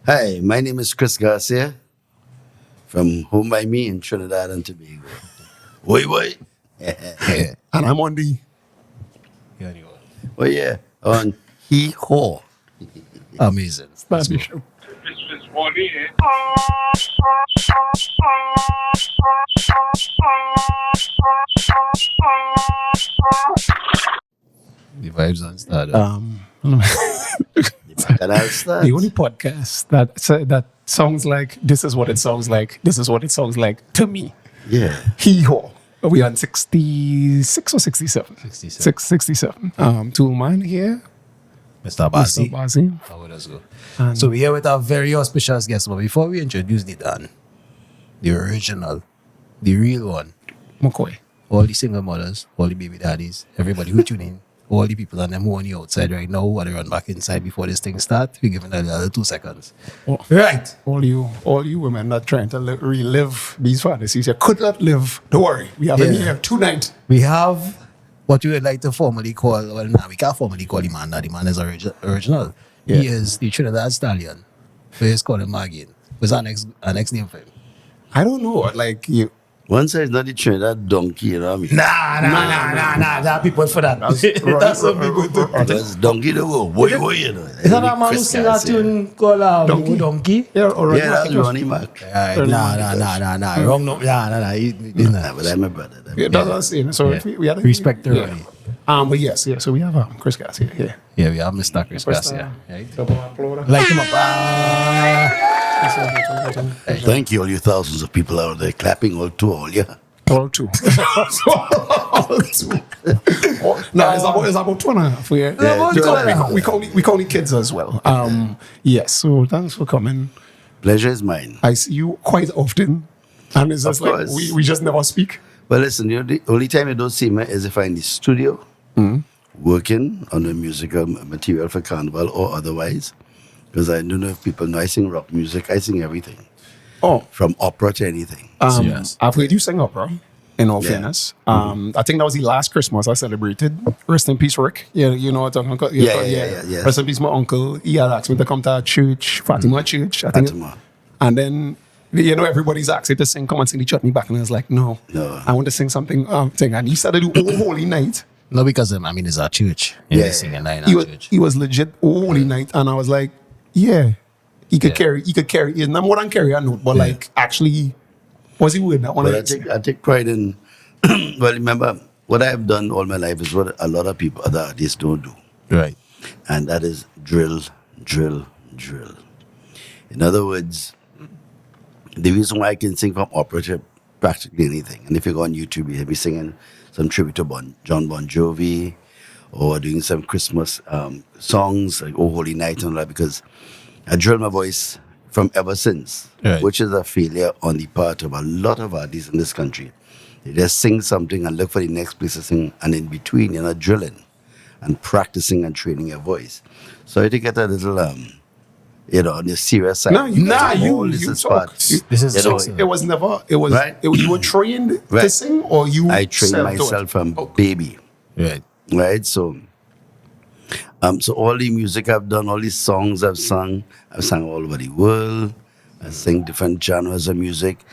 Hi, my name is Chris Garcia from Home by Me in Trinidad and Tobago. Oi. Yeah. And I'm on the Oh yeah, on Hee Haw. Amazing. Spanish show. The vibes on start. And I'll start. The only podcast that sounds like this is what it sounds like. This is what it sounds like to me. Yeah. Hee haw. Are we on 66 or 67? 67. 67. Two man here. Mr. Mr. Basi. Bazi. How would us go? And- So we're here with our very auspicious guest. But before we introduce the Dan, the original, the real one, McCoy. all the single mothers, all the baby daddies, everybody who tune in, all the people and them who on the outside right now, want to run back inside before this thing starts, we're giving them another 2 seconds. Oh, Right. all you women not trying to relive these fantasies. You could not live. Don't worry. We have him Yeah. here tonight. We have what we would like to formally call, well, now we can't formally call the man. Now the man is original. Yeah. He is the Trinidad Stallion. We just call him again. What's our next name for him? I don't know. Like you. One side is not the Trinidad donkey, you know what I mean? Nah. There are people for that. That's what people do. That's donkey the go. Boy, you know. Is that a man who sing a tune called Donkey? Yeah, or Yeah, that's Ronnie Mac. Nah. Wrong no. Nah. Nah, but I'm a brother. Yeah, that's what I'm saying. So Yeah. if we had Respect the yeah. Ronnie. But yes, yeah. So we have Chris Garcia here. Yeah, we have Mr. Chris First, Garcia. Right? double uploader. Light him up. Thank you, all you thousands of people out there clapping all to all, yeah. All two. All two. No, it's about 2.5. Yeah. Yeah, We 2.5. we call it kids as well. Yes. So thanks for coming. Pleasure is mine. I see you quite often, and it's just Of like course. we just never speak. But listen, the only time you don't see me is if I'm in the studio working on the musical material for Carnival or otherwise. Because I don't know if people know I sing rock music, I sing everything. Oh, From opera to anything. Yes. I've heard you sing opera. In all Yeah. fairness, I think that was the last Christmas I celebrated. Rest in peace, Rick. Yeah, you know what I'm talking about. Yeah. Rest in peace, my uncle. He had asked me to come to our church, Fatima Church. I think. Fatima. And then, everybody's asked me to sing, come and sing the Chutney back. And I was like, no. I want to sing something. And he started to do Oh Holy Night. No, because it's our church. Yeah. Singing in He our was, church. he was legit Oh Holy Night. And I was like, yeah. He could carry. He's not more than carry a note, but like actually, was he with that one? But I take pride in, well, remember, what I have done all my life is what a lot of people, other artists don't do. Right. And that is drill. In other words, the reason why I can sing from opera to practically anything, and if you go on YouTube, you hear me singing some tribute to John Bon Jovi, or doing some Christmas songs like Oh Holy Night and all that, because I drilled my voice from ever since, Right. which is a failure on the part of a lot of artists in this country. They just sing something and look for the next place to sing, and in between, you're not drilling and practicing and training your voice. So I think at a little, on the serious side. you is talk. part. This is You know, so- It was never. It was. Right. You were trained to Right. sing, or you. I trained self-taught? myself from baby. Right. Right, so all the music I've done, all these songs I've sung all over the world. I sing different genres of music,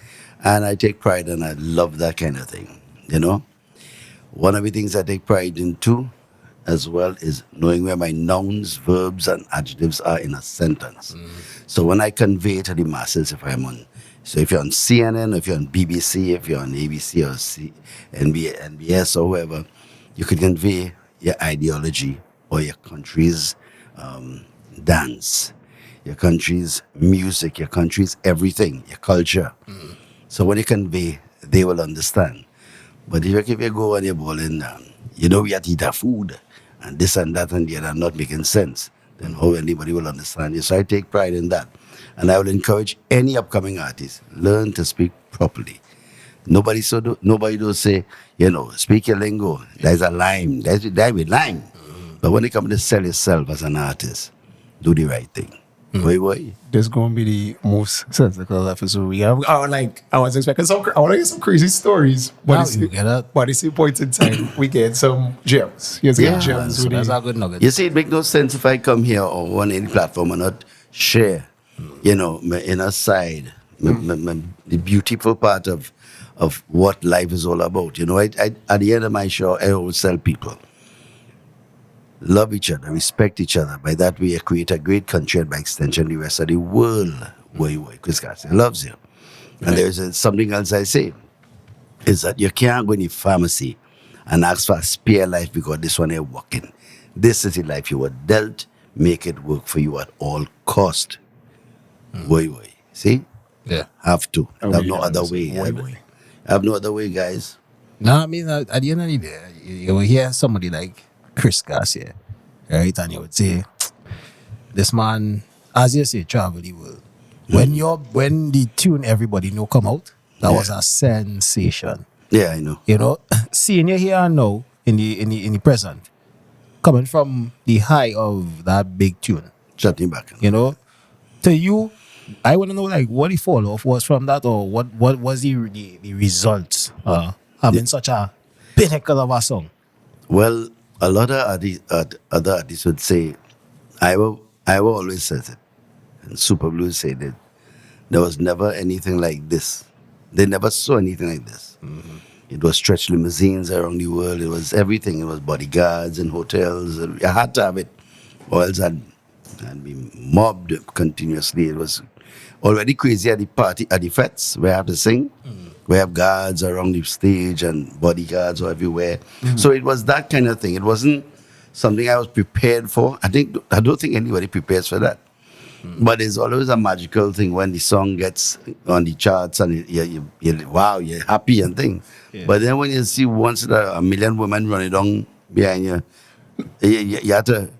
and I take pride and I love that kind of thing. One of the things I take pride in too, as well, is knowing where my nouns, verbs, and adjectives are in a sentence. So when I convey to the masses, if you're on CNN, if you're on BBC, if you're on ABC or NBS or whoever, you could convey your ideology or your country's dance, your country's music, your country's everything, your culture. So when you convey, they will understand. But if you go and you're bowling, we have to eat our food, and this and that and the other not making sense, then how anybody will understand you? So I take pride in that. And I will encourage any upcoming artist, learn to speak properly. Nobody don't say, speak your lingo. There's a lime. There's with lime. But when it comes to sell yourself as an artist, do the right thing. Boy. This is going to be the most sensible episode we have. I was expecting I want to hear some crazy stories, but Now you get it. But it's the point in time we get some gems. Yes, Yeah, gems. So with that's the- a good nugget. You see, it makes no sense if I come here or on any platform and not share You know, my inner side, the beautiful part of what life is all about. You know, at the end of my show, I always tell people, love each other, respect each other. By that, we create a great country, and by extension, the rest of the world. Where Chris Garcia loves you. And there's something else I say, is that you can't go in the pharmacy and ask for a spare life because this one ain't working. This is the life you were dealt. Make it work for you at all cost. See? Yeah. Have to. Oh, Have no yeah, other that's way. way. Have no other way, guys. No, I mean, at the end of the day, you will hear somebody like Chris Garcia, right? And you would say, this man, as you say, travel the world. When the tune Everybody Know come out, that was a sensation. Yeah, I know. You know, seeing you here and now in the present, coming from the high of that big tune, Chutney back. you know, to you, I want to know like what the fall off was from that, or what was the results having such a pinnacle of a song. Well, a lot of other artists would say, I will always says it, and Super Blue said it. There was never anything like this. They never saw anything like this. It was stretched limousines around the world. It was everything. It was bodyguards and hotels. You had to have it, or else I'd be mobbed continuously. It was already crazy at the party, at the fetes, where I have to sing. We have guards around the stage and bodyguards are everywhere. So it was that kind of thing. It wasn't something I was prepared for. I don't think anybody prepares for that. But it's always a magical thing when the song gets on the charts and wow, you're happy and thing. Yeah. But then when you see once a million women running down behind you, you have to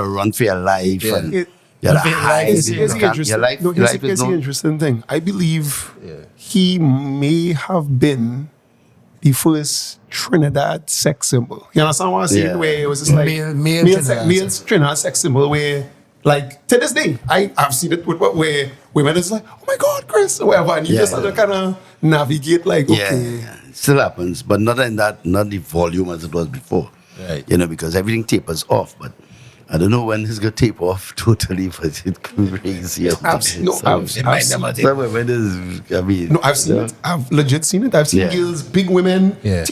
run for your life. Yeah. And It- you have to hide. It's You can't- interesting. Your life, No, your life it's is the no... interesting thing. I believe he may have been the first Trinidad sex symbol. You understand what I'm saying? Yeah. Where it was just like Male male Trinidad sex symbol. Where like to this day, I've seen it with where women is like, oh my God, Chris, or whatever, and you just have to kind of navigate like, okay. Yeah, it still happens, but not the volume as it was before. Right. You know, because everything tapers off. But I don't know when it's going to taper off totally, but it's crazy. I've seen it. Some women is, I mean... No, I've seen it. I've legit seen it. I've seen Yeah. girls, big women, Yeah.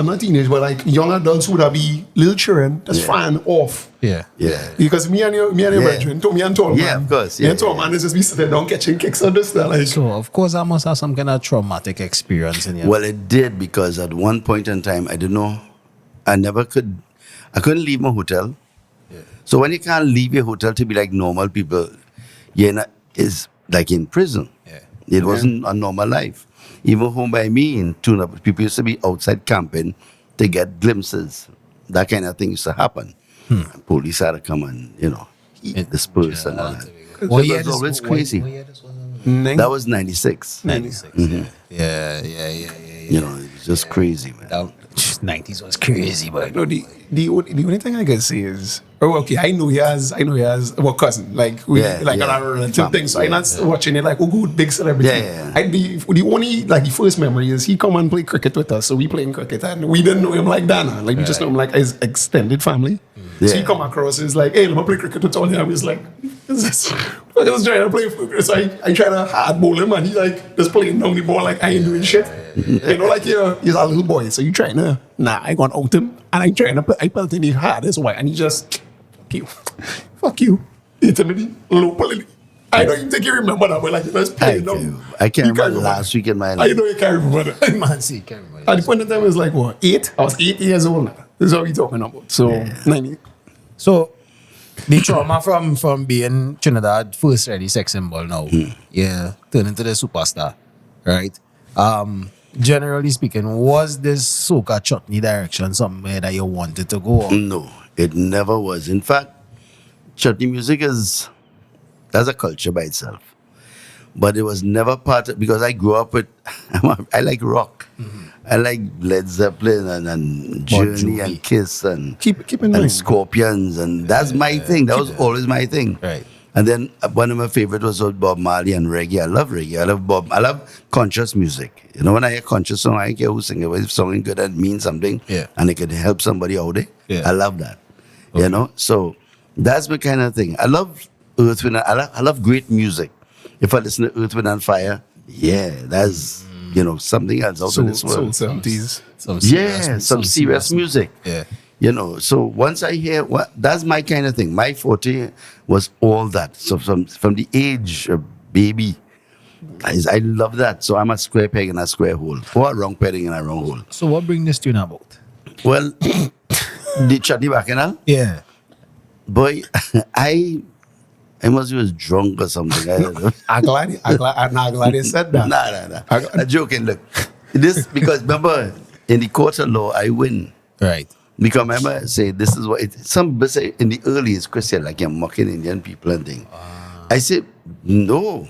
not teenage, but like young adults who would be little children just flying off. Yeah. Yeah. Because me and your brethren, me and Tall Man. Yeah, of course. Me Yeah, and Tall yeah. Man is just be sitting down catching kicks on this. Like, So of course I must have some kind of traumatic experience in here. Well, it did, because at one point in time, I didn't know, I couldn't leave my hotel. So when you can't leave your hotel to be like normal people, it's like in prison. Yeah. It wasn't a normal life. Even home by me in Tuna, people used to be outside camping to get glimpses. That kind of thing used to happen. And police had to come and, disperse and all that. What It year was this- always what- crazy. what year this was? That was 96. 96. Yeah. You know, it was just crazy, man. That 90s was crazy, but no, the only thing I can say is, I know he has well, cousin, like we Yeah, like yeah. another relative thing. So I'm not watching it like, oh, good, big celebrity. Yeah. The only like the first memory is he come and play cricket with us. So we playing cricket and we didn't know him like Dana. Like we just know him like his extended family. So he Yeah. come across is like, hey, let me play cricket with Tony. I was like, I was trying to play cricket. So I try to hard bowl him and he like just playing down the ball like I ain't doing shit. You know, like he's a little boy. So you trying to I gonna out him and I trying to I felt in the hardest way and he just fuck you. Intimidate, locally. I don't even think you remember that, but like let's play it down. I can't You remember last week in my I life. know you can't remember that. man, see, can't remember. At the point in time, it was like, what, 8? I was 8 years old now. This is what we're talking about. So, 90. So the trauma from being Trinidad first ready sex symbol now, turn into the superstar, right? Generally speaking, was this Soca Chutney direction somewhere that you wanted to go on? No, it never was. In fact, chutney music that's a culture by itself. But it was never part of, because I grew up with, I like rock. I like Led Zeppelin and Journey Jovi. and Kiss and Keep in and mind. Scorpions, and that's my thing. That was always my thing. Right. And then one of my favorites was Bob Marley and reggae. I love reggae. I love conscious music. You know, when I hear conscious song, I don't care who sing it. But if something good that means something, Yeah. and it could help somebody out there, Yeah. I love that. You know, so that's my kind of thing. I love Earth, Wind, I love great music. If I listen to Earth, Wind and Fire, yeah, that's something else out of this world. 70s. Some serious music. Yeah. So once I hear that's my kind of thing. My forte was all that. So from the age of baby, I love that. So I'm a square peg in a square hole, or a round peg in a round hole. So what bring this tune about? Well, the Chutney Bacchanal, Yeah. boy, I must was drunk or something. I don't know. I'm glad you said that. Nah. I'm joking. Look, this because remember in the court of law I win. Right. Because remember, say this is what some people say in the early is Christian, like you're mocking Indian people and thing. I said no,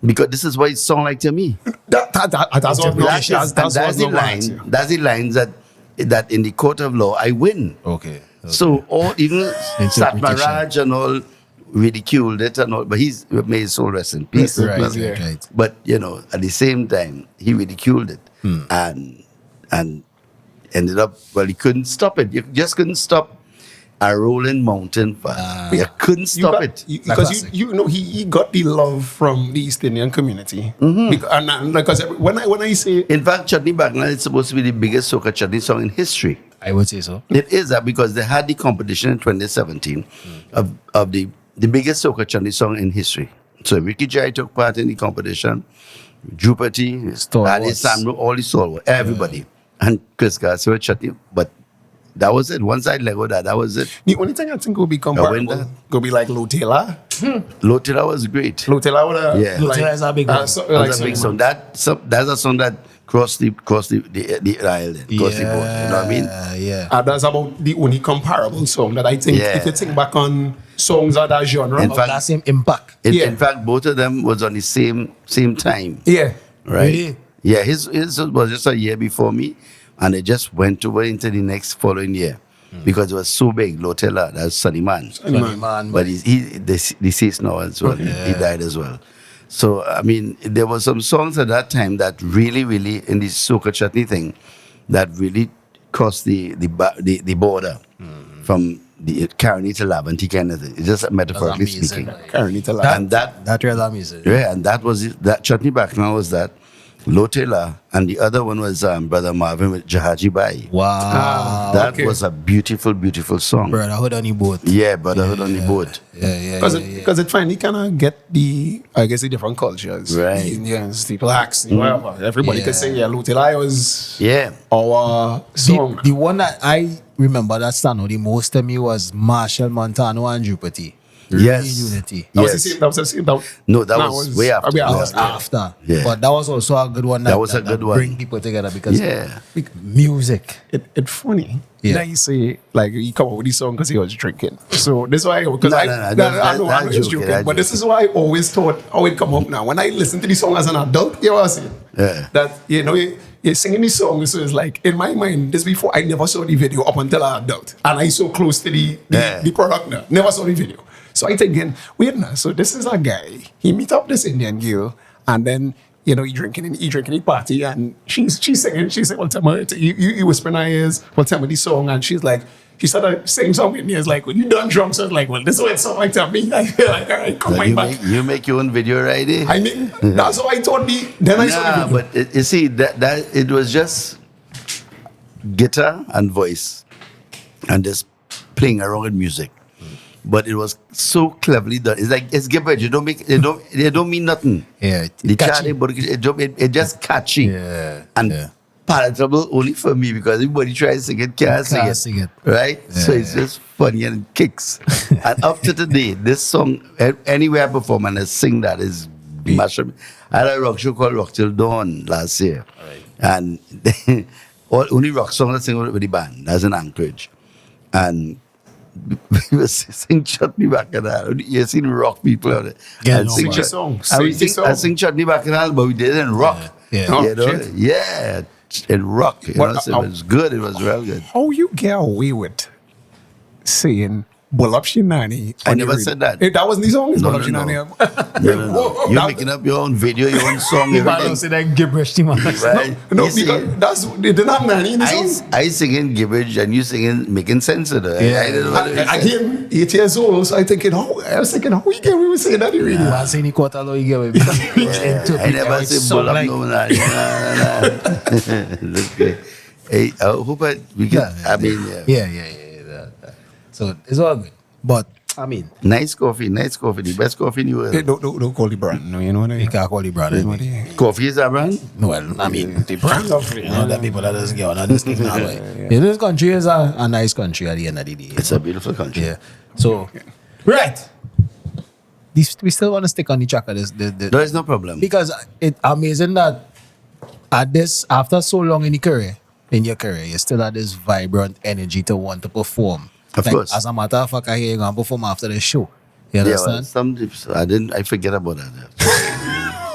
because this is what it sound like to me. That's what That's the line. That's the lines that in the court of law I win. Okay. So all even Interpretation. Satmaraj and all ridiculed it and all, but he's made his soul rest in peace. Right. But at the same time, he ridiculed it and ended up. Well, he couldn't stop it. You just couldn't stop a rolling mountain. You couldn't stop it. Because he got the love from the East Indian community. Because when I say In fact, Chutney Bacchanal is supposed to be the biggest soca chutney song in history. I would say so. It is that because they had the competition in 2017 of the biggest soca chutney song in history. So Ricky Jai took part in the competition. Jupiter, Ali Samro, all the stalwarts, everybody. And Chris Garcia Chutney. But that was it. Once I let go that was it. the only thing I think will be comparable will be like Lotela. Lotela was great. Lotela would have Lotela is a big one. That's a big song. That's a song that crossed the island, crossed the border. You know what I mean? Yeah. That's about the only comparable song that I think if you think back on songs of that genre. In Of fact- that same impact. In fact, both of them was on the same time. Yeah. Right? Really? Yeah, his was just a year before me, and it just went over into the next following year because it was so big. Lotela, that's Sunny Man. Funny man. But he deceased now as well. He died as well. So I mean, there were some songs at that time that really in the soca chutney thing that really crossed the border from the Caroni to Lavanti kind of thing. It's just metaphorically amazing, speaking. right? Caroni to And that real amazing. yeah, and that was it. That Chutney Bacchanal was that. Lotela, and the other one was Brother Marvin with Jahaji Bai. Wow. That was a beautiful, beautiful song. Brotherhood on the boat. Yeah, Brotherhood on the boat. Yeah. Because it finally kind of get the different cultures. Right. The Indians, the blacks, the whatever. Everybody could sing, Lutela was Yeah. our song. The one that I remember that stand out the most to me was Marshall Montano and Jupiter. Yes. Unity. That was Yes. the same. That was the same. No, that was way after. Yeah, That was after. Yeah. But that was also a good one. That was a good one. Bring people together because Yeah. music. It's funny. Yeah. That you say like he come up with this song because he was drinking. So this is why because No, I no, know he's joking, that's but this is why I always thought how it come up now. When I listen to the song as an adult, you know what I'm saying? Yeah. That you're singing this song, so it's like in my mind, this before I never saw the video up until I'm adult. And I so close to the product now. Never saw the video. So I thinking, wait now, so this is a guy, he meet up this Indian girl, and then he drinking in the party, and she's singing, well tell me, you whisper in her ears, well tell me the song, and she started singing something in ears like, when you done drunk, so it's like, well, this is what it sounds like to me. I feel like, all right, come on back. You make your own video, right? I mean, that's how I thought then I saw the video. But you see, that it was just guitar and voice and just playing around with music. But it was so cleverly done. It's like it's gibberish. They don't mean nothing. Yeah. The Catchy. chant, but it just catchy. Yeah. And palatable only for me because everybody tries to sing it, can't sing it. Right? So it's just funny and it kicks. And up to today, this song, anywhere I perform and I sing that is mash up. I had a rock show called Rock Till Dawn last year. Right. And only rock song I sing with the band. That's in Anchorage. And we were sing Chutney Bacchanal. You seen rock people out there. Yeah, And no, sing man. Sing the song. And Sing the song. I sing Chutney Bacchanal, but we did it in rock. Yeah. Oh, You know? shit. Yeah, in rock. You What- know, so it was good. It was real good. How you get away with saying Bulab Shinani. I never said that. That wasn't the song. It's No, Bulab no, Shinani. No. You're making up your own video, your own song, You might everything. say that gibberish to man. Right? No, You see, because they didn't have Nani in the song. I singing gibberish and you singing making sense of it. Yeah. I didn't know what it was. Again, 8 years old, so I was thinking, how we get we were saying that already? You want to say any quarter low, you get away. I never say bull up no nah. Look, hey, I hope we can. I mean, Yeah. So it's all good. But, I mean, nice coffee, the best coffee in the world. Hey, don't call the brand. No, you know what I you mean? can't call the brand. Coffee is a brand? No, well, I mean, the brand of you know, the people that doesn't get on this thing now. This country is a nice country at the end of the day. It's a beautiful country. Yeah. So, right. We still want to stick on the track of this. There is no problem. Because it's amazing that after so long in your career, you still have this vibrant energy to want to perform. Of course. As a matter of fact, I hear you going to perform after the show. You Yeah, understand? well, I forget about that.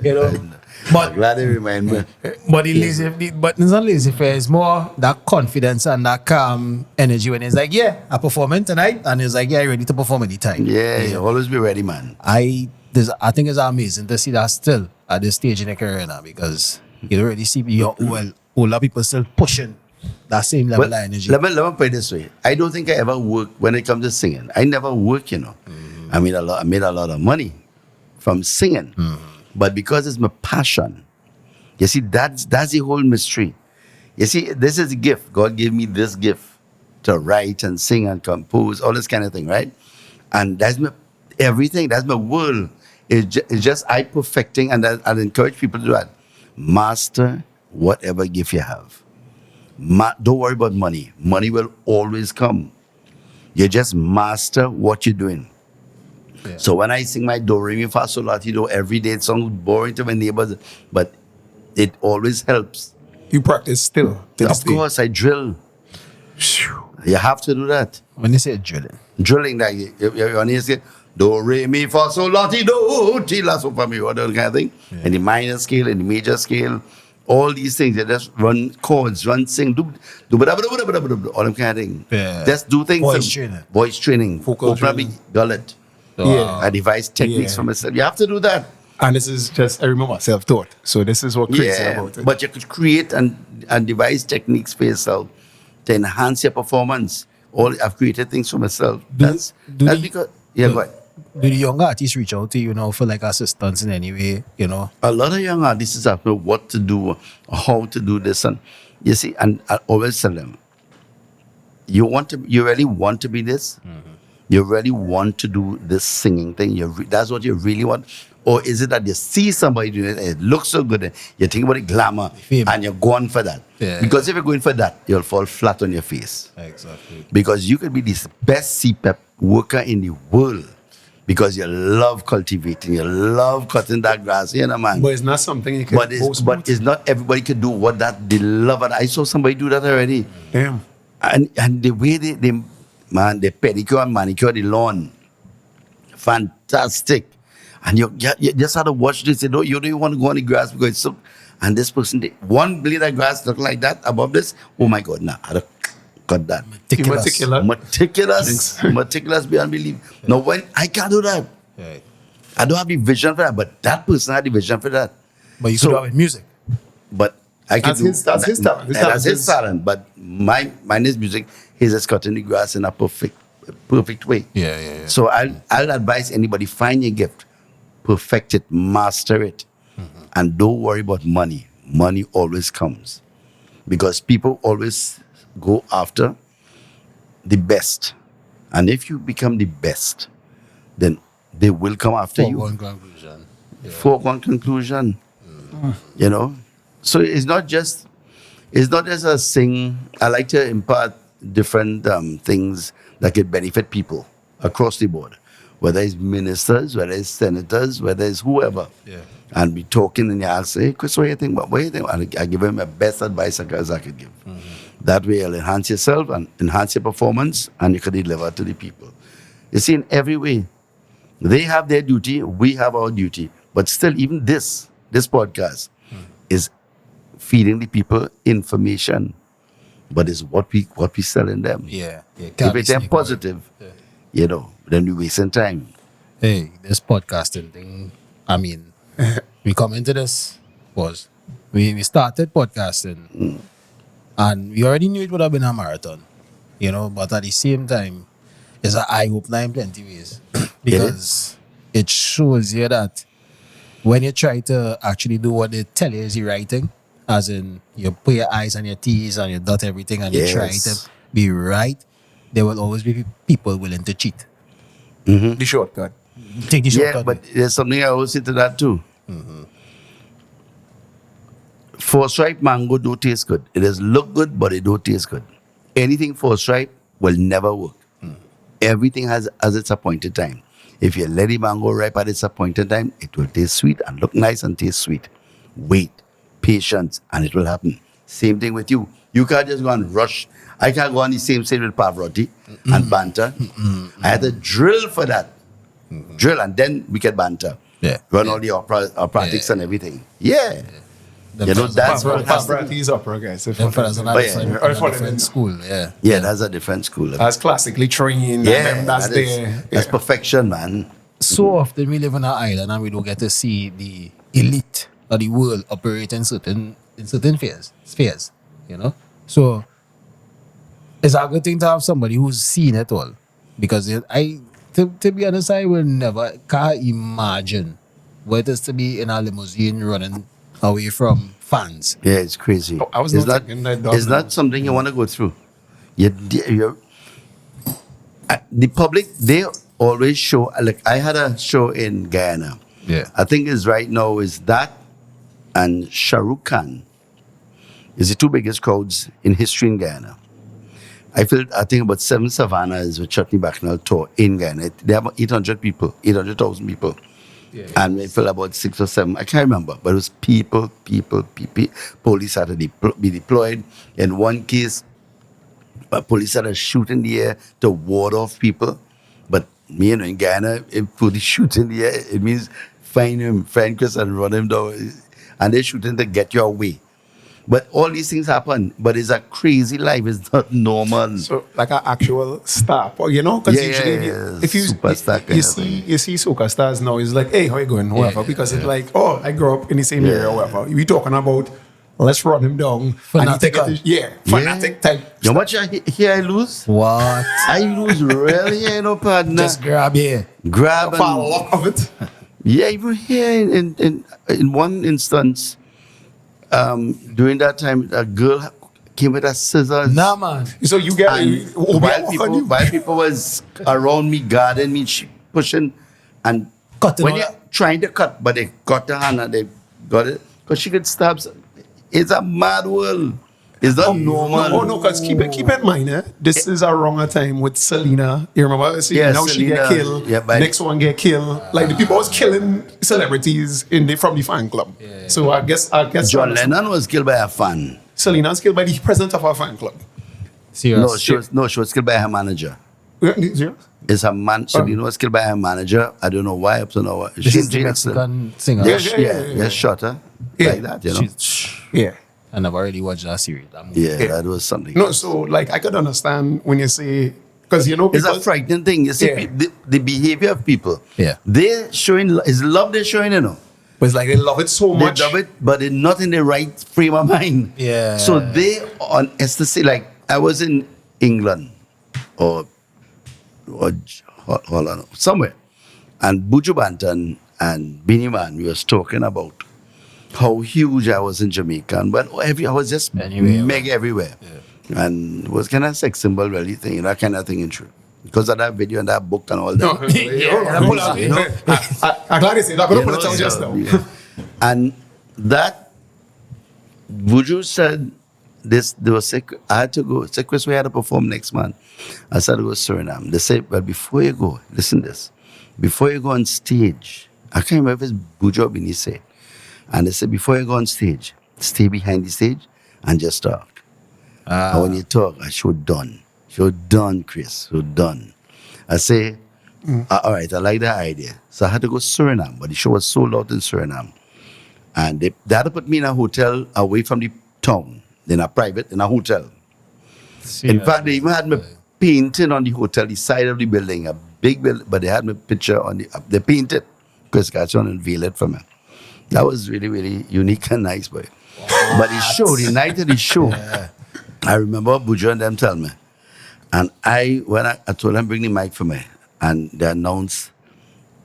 You know? I'm But glad they remind me. But it's not lazy fair. It's more that confidence and that calm energy when it's like, yeah, I'm performing tonight, and it's like, yeah, you're ready to perform anytime. Yeah, you always be ready, man. I think it's amazing to see that still at this stage in your career now, because you don't really see older people still pushing that same level of energy. Let me put it this way. I don't think I ever work when it comes to singing. I never work, I made a lot of money from singing. But because it's my passion, you see, that's the whole mystery. You see, this is a gift. God gave me this gift to write and sing and compose, all this kind of thing, right? And that's my everything. That's my world. It's just I perfecting, and I'd encourage people to do that. Master whatever gift you have. Don't worry about money. Money will always come. You just master what you're doing. Yeah. So when I sing my do, re, mi, fa, sol, la, ti, do every day, it sounds boring to my neighbors, but it always helps. You practice still. to this Of day. course, I drill. You have to do that. When you say drilling, Drilling, like you understand, do, re, mi, fa, sol, la, ti, do, ti, la, so, fa, mi, what that kind of thing. In the minor scale, in the major scale, all these things, you just run chords, sing, do, all them kind of thing. Yeah. Just do things. Voice training. Vocal Probably training. gullet. Yeah. I devise techniques Yeah. for myself. You have to do that. And this is just, I remember, self-taught. So this is what Chris said about it. But you could create and devise techniques for yourself to enhance your performance. I've created things for myself. That's because, go ahead. Do the younger artists reach out to you now for like assistance in any way, A lot of young artists ask me what to do, how to do this. And you see, and I always tell them, you really want to be this? Mm-hmm. You really want to do this singing thing? That's what you really want? Or is it that you see somebody doing it, and it looks so good, and you think about the glamour, and you're going for that? Yeah. Because if you're going for that, you'll fall flat on your face. Exactly. Because you could be the best CPAP worker in the world because you love cultivating, you love cutting that grass, man. But it's not something you can boast But it's not everybody can do what they love. And I saw somebody do that already. Damn. And the way they pedicure and manicure the lawn, fantastic. And you just have to watch this. You don't even want to go on the grass because it's so. And this person, one blade of grass look like that above this. Oh my God, I had to cut that. Meticulous beyond belief. Now, when I can't do that, Right. I don't have the vision for that. But that person had the vision for that. But you could do it with music. But I can That's his talent. That's his talent. But mine is music. He's just cutting the grass in a perfect way. Yeah. So I'll advise anybody, find your gift, perfect it, master it, and don't worry about money. Money always comes because people always go after the best. And if you become the best, then they will come after you. One conclusion. Foregone conclusion. So it's not just a sing. I like to impart different things that could benefit people across the board, whether it's ministers, whether it's senators, whether it's whoever. Yeah. And be talking and you ask, hey, Chris, what do you think? What do you think? And I give him the best advice as I could give. That way you'll enhance yourself and enhance your performance and you can deliver to the people. You see, in every way, they have their duty, we have our duty. But still, even this podcast is feeding the people information, but it's what we selling them. Yeah. If it's positive, then we wasting time. Hey, this podcasting thing, I mean, we come into this was we started podcasting and we already knew it would have been a marathon, but at the same time, it's an eye opener in plenty ways because it shows you that when you try to actually do what they tell you is the right thing, as in you put your I's and your T's and you dot everything and you try to be right, there will always be people willing to cheat. The shortcut. Take the shortcut. Yeah, but there's something I always say to that too. Force-ripe mango don't taste good. It does look good, but it don't taste good. Anything force-ripe will never work. Everything has its appointed time. If you let the mango ripe at its appointed time, it will taste sweet and look nice and taste sweet. Wait, patience, and it will happen. Same thing with you. You can't just go and rush. I can't go on the same stage with Pavarotti and banter. I had to drill for that. Drill, and then we can banter. Yeah. Run all the operatics and everything. Yeah. That's what has to Pavarotti is opera, guys. them fellas on a different school, yeah. Yeah, that's a different school. That's classically trained. Yeah, and that's that's perfection, man. So often we live on an island and we don't get to see the elite of the world operate in certain spheres, So it's a good thing to have somebody who's seen it all. Because to be honest, I can't imagine what it is to be in a limousine running away from fans. Yeah, it's crazy. I was it's not not, thinking that dog, it's man. not something you want to go through. The public, they always show, like I had a show in Guyana. Yeah. I think is right now is that and Shah Rukh Khan is the two biggest crowds in history in Guyana. I think about 7 Savannas with Chutney Bacchanal tour in Guyana. They have 800,000 people. Yeah. And we filled about 6 or 7. I can't remember, but it was people. Police had to be deployed. In one case, police had to shoot in the air to ward off people. But in Guyana, if police shoot in the air, it means find Chris and run him down. And they're shooting to get you away. But all these things happen. But it's a crazy life. It's not normal. So like an actual star, because usually if you superstar kind you of thing. see soca stars now, it's like, hey, how you going, whatever, because it's like, oh, I grew up in the same area, or whatever. We talking about let's run him down. Fanatic. Fanatic type. You know what I lose? What? I lose really, partner. Just grab here. Grab For a and lot of it. yeah, even here in one instance, during that time, a girl came with a scissors. Nah, man. So you get And while people was around me, guarding me, pushing, and Cutting when all you're that. trying to cut, but they got the hand and they got it, because she could stab. It's a mad world. It's not normal. No, because keep in mind, this is a wronger time with Selena. You remember? See, Yeah, now she get Selena, killed. yeah, but- next one get killed. Like the people was killing celebrities from the fan club. So I guess John Lennon was killed by a fan. Selena was killed by the president of our fan club. Serious. She was killed by her manager. Serious? It's her man. Selena was killed by her manager. I don't know why. Up to now, This she is the Mexican singer. They shot her like that. Yeah. And I've already watched that series. That movie. Yeah, that was something. No, so like I could understand when you say, because It's a frightening thing. You see, Yeah. the behavior of people. Yeah. They're showing, it's love they're showing, but it's like they love it so They much. love it, but they're not in the right frame of mind. Yeah. So they, on ecstasy, like I was in England or Holland, somewhere, and Buju Banton and Beanie Man, we was talking about how huge I was in Jamaica. But I was just mega everywhere. Yeah. And it was kind of sex symbol really thing, that kind of thing in truth. Because of that video and that book and all that. I'm glad you said that. I'm going to put it out just now. Yeah. And that, Buju said, they were sick. I had to go. Said, Chris, we had to perform next month. I said, to go to Suriname. They said, well, before you go, listen to this. Before you go on stage, I can't remember if it's Buju or Bini said. And they said, before you go on stage, stay behind the stage and just talk. And when you talk, I show done. Show done, Chris. Show done. I say, all right, I like that idea. So I had to go to Suriname, but the show was sold out in Suriname. And they had to put me in a hotel away from the town, in a hotel. In fact, they even had me painting on the hotel, the side of the building, a big building, but they had my picture on the, they painted Chris Garcia and unveiled it for me. That was really, really unique and nice, boy. But the show, the night of the show, I remember Bujo and them tell me. And when I told them bring the mic for me, and they announced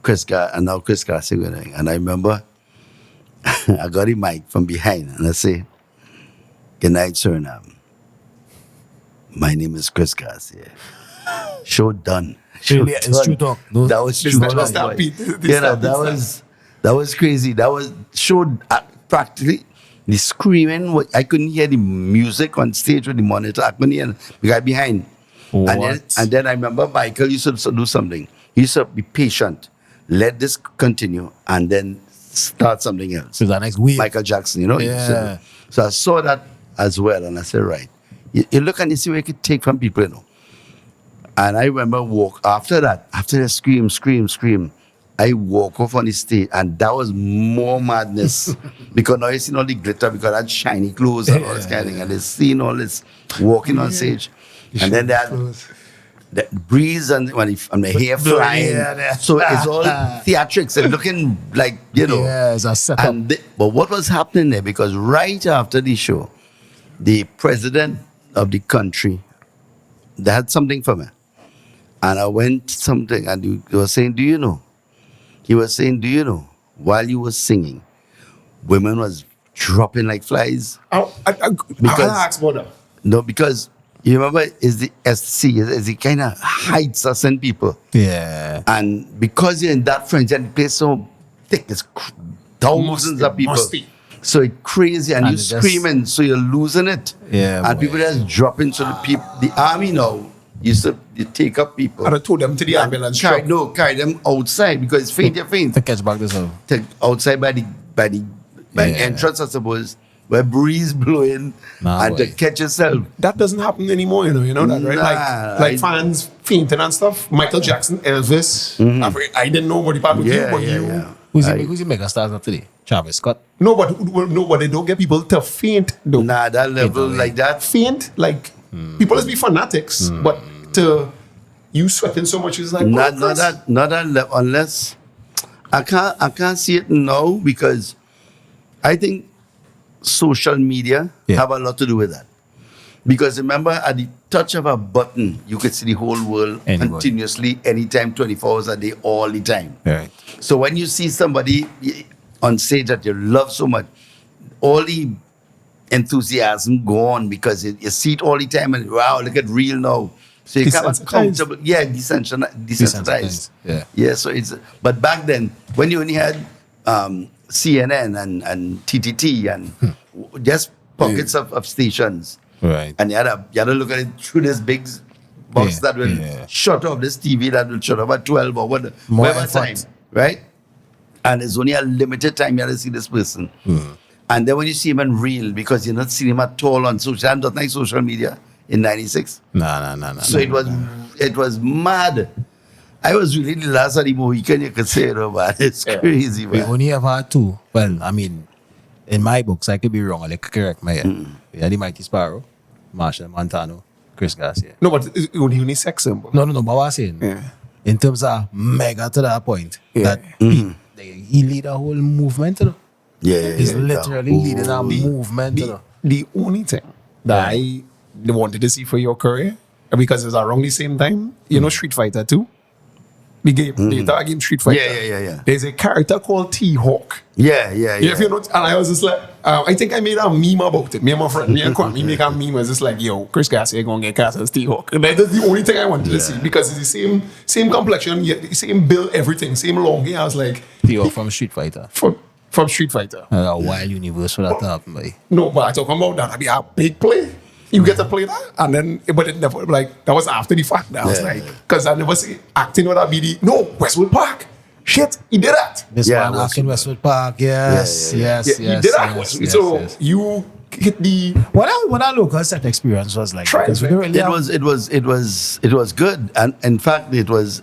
and now Chris Garcia going. And I remember I got the mic from behind and I say, "Good night, Suriname. My name is Chris Garcia." Show done. Show Really, it's done. true talk. No? That was true This talk. stop boy. beat. This You know, stop that was crazy. That was showed practically the screaming. I couldn't hear the music on stage with the monitor. I couldn't hear the guy behind. What? And then I remember Michael used to do something. He used to be patient, let this continue, and then start something else. So that next week. Michael Jackson, you know. Yeah. So I saw that as well, and I said, right, you look and you see what you can take from people, you know. And I remember after the scream, I walk off on the stage, and that was more madness because now you see all the glitter because I had shiny clothes and all this kind of thing, and they seen all this walking on stage, and then they had the breeze and and the hair flying. So it's all theatrics and looking like, you know. Yeah, it's a setup. But what was happening there? Because right after the show, the president of the country, they had something for me. And I went something, and he was saying, "Do you know?" He was saying, "Do you know?" While you were singing, women was dropping like flies. I'll ask about that. No, because you remember, is the SC, is the kind of heights that send people. Yeah. And because you're in that frenzy and the place so thick, it's thousands of people. Must be. So it's crazy, and And you're it just- screaming, so you're losing it. Yeah, And boy. people just dropping. So the army now used to take up people. And I told them to the ambulance truck. Carry them outside because it's faint, you're faint. To catch back this one. Outside by the Yeah. entrance, I suppose, where breeze blowing, Nah, and to boy. catch yourself. That doesn't happen anymore, you know that, right? Nah, Like fans fainting and stuff. Michael Jackson, Elvis. I didn't know what the part with you, but you. Who's the mega stars of today? Travis Scott. No, but they don't get people to faint though. Nah, that level Ain't no like that. Faint, like people just be fanatics, but to you sweating so much is like Not Chris. that level, unless I can't see it now because I think social media have a lot to do with that. Because remember, at the touch of a button, you could see the whole world Anybody. continuously, anytime, 24 hours a day, all the time. Right. So when you see somebody on stage that you love so much, all the enthusiasm gone because you see it all the time and wow, look at real now. So you can't be Desensitized. comfortable. Yeah, desensitized. Yeah. Yeah, so it's, but back then, when you only had CNN and TTT and just pockets of stations, Right. and you had to look at it through this big box Yeah, that will yeah. shut off this TV that will shut off at 12 or More whatever effort. time, right? And it's only a limited time you have to see this person. And then when you see him in real, because you're not seeing him at all on social, not like social media in '96. Nah. So it was mad. I was really the last of the Mohican, you could say, you know, man. It's crazy, We man. only have had two. Well, I mean, in my books, I could be wrong. I could correct my We had the Mikey Sparrow, Marshall Montano, Chris Garcia. No, but it's only sex symbol. No, but what I was saying, Yeah. in terms of mega to that point, Yeah. that he lead a whole movement, you know? Yeah, He's yeah, literally leading a movement, you know? The only thing that I wanted to see for your career, because it's around the same time, you know, Street Fighter 2? The game, the entire game Street Fighter. Yeah. There's a character called T-Hawk. Yeah. Yeah, if you know, and I was just like, I think I made a meme about it. Me and my friend, me and Kwame make a meme. I was just like, yo, Chris Garcia gonna get cast as T-Hawk. And that's the only thing I wanted to see because it's the same complexion, yet the same build, everything, same long hair. I was like, Theo from Street Fighter. from Street Fighter. A wild universe for that to happen, boy. No, but I talking about that. That'd be a big play. You get to play that, and then, but it never, like, that was after the fact. I was Yeah. like, because I never see acting with that BD. No, Westwood Park. Shit, he did that. This Yeah, man acting Westwood Park, yes, Yeah, yes, Yeah, yes. he did that. yes, So yes. you hit the What our local set experience was like. Try because we it. don't really It was good, and in fact, it was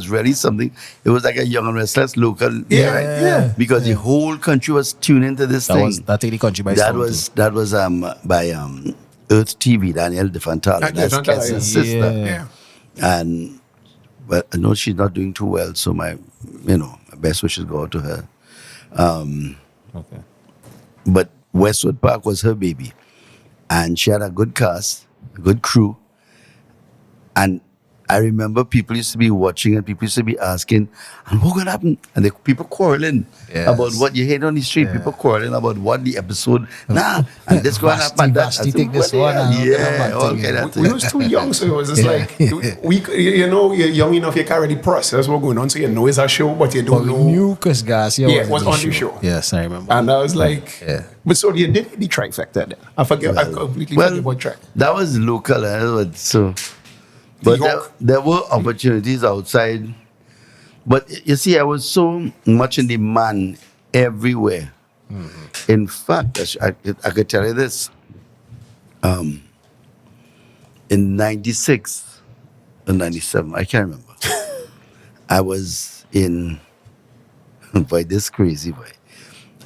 really something. It was like a young and restless local, Yeah. because the whole country was tuning into this thing. that take the country by That storm, was by Earth TV, Daniel DeFantala, Daniel that's DeFantala, Kess's yeah. sister, Yeah. and well, I know she's not doing too well, so my best wishes go out to her. Okay. But Westwood Park was her baby, and she had a good cast, a good crew, and I remember people used to be watching and people used to be asking, and what gonna happen? And people quarreling Yes. about what you heard on the street. Yeah. People quarreling about what the episode. Nah, and this gonna Vashti, happen. That. Vashti I said, take this what one the and hell? all that Yeah, bad all thing, kind yeah. of We thing. was too young, so it was just Yeah. like you're young enough, you can't really process what's going on, so you know it's a show, but you But don't we know. knew Chris Garcia Yeah, was was on the show. Yes, I remember. And I was like, Yeah. but so you did the trifecta then. I forget, I completely forget about track. That was local, so. But there were opportunities outside. But you see, I was so much in demand everywhere. Mm-hmm. In fact, I could tell you this. In 96 or 97, I can't remember. I was in, boy, this crazy boy.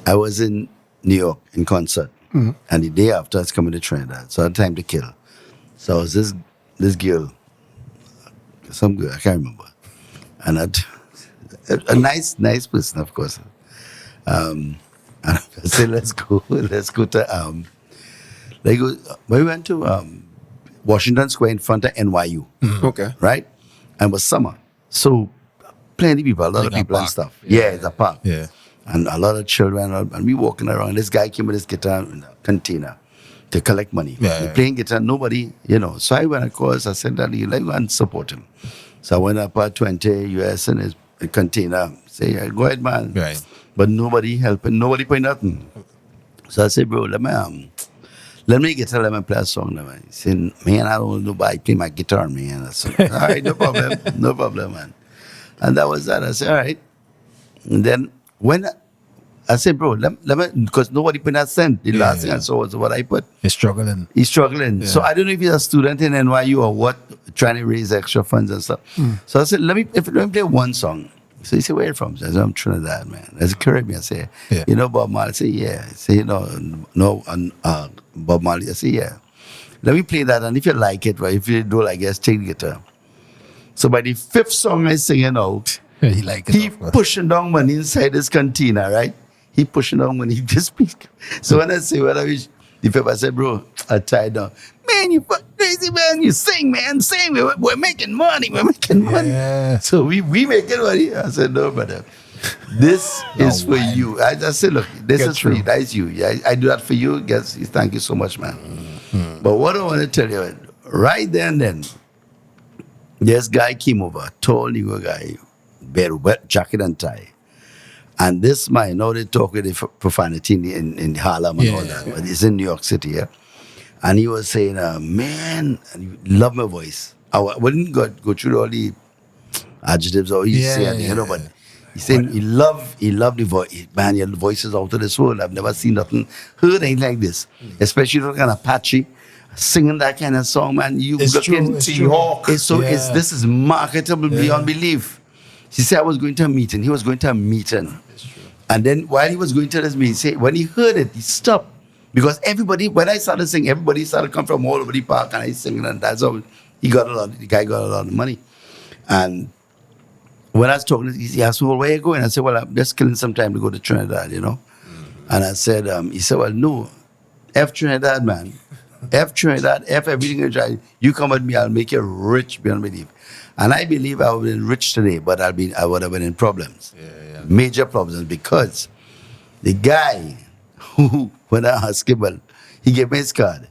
I was in New York in concert. And the day after, I was coming to Trinidad. So I had time to kill. So I was this girl, some girl, I can't remember. And a nice person, of course. And I said, let's go to, we went to Washington Square in front of NYU, Okay. right? And it was summer. So plenty of people, a lot of Like a people and park. stuff. Yeah, it's a park. Yeah. And a lot of children, and we walking around. This guy came with his guitar in a container to collect money. Yeah, He yeah. playing guitar, nobody, So I went across, I said, Daddy, let go and support him. So I went up at 20 US in his container, say, "Yeah, go ahead, man." Right. But nobody helping, nobody paying nothing. So I said, bro, let me guitar, let me play a song. Man. He said, man, I don't want nobody play my guitar, man. I said, all right, no problem, man. And that was that. I said, all right. And then when I said, bro, let me, because nobody put that cent. The last thing I saw was what I put. He's struggling. He's struggling. Yeah. So I don't know if he's a student in NYU or what, trying to raise extra funds and stuff. So I said, let me play one song. So he said, where are you from? I said, I'm Trinidad, man. That's Caribbean. I say, Yeah. you know Bob Marley? I say, yeah. I say, Bob Marley. I say, yeah. Let me play that, and if you like it, right? If you don't like it, just take the guitar. So by the fifth song I singing out, He like it. he of course. pushing down money inside his container, right? He pushing down money. He just speak. So when I say, well, I wish, the paper said, bro, I tied down. Man, you fuck crazy, man. You sing, man. Sing. We're making money. We're making money. Yeah. So we making money. I said, no, brother. This is for you. I just said, look, this Get is for you. That's you. I do that for you. Guess, thank you so much, man. But what I want to tell you, right then, this guy came over, tall Negro guy, bare wet jacket and tie. And this man, now they talk with the profanity in Harlem and all that, but it's in New York City, yeah. And he was saying, man, and he loved my voice. I wouldn't go through all the adjectives or he's saying, but he said he loved the voice. Man, your voice is out of this world. I've never seen nothing, heard anything like this. Especially the kind of patchy, singing that kind of song, man. You It's look true, in it's T-Hawk. true. This is marketable beyond belief. He said I was going to a meeting. He was going to a meeting. And then while he was going to this meeting, he said, when he heard it, he stopped. Because everybody, when I started singing, everybody started to come from all over the park and I singing, and that's how the guy got a lot of money. And when I was talking, he asked me, well, where are you going? I said, well, I'm just killing some time to go to Trinidad, And I said, he said, well, no, F Trinidad, man. F Trinidad, F everything you try. You come with me, I'll make you rich beyond belief. And I believe I would have been rich today, but I would have been in problems. Major problems, because the guy who, when I asked him, well, he gave me his card.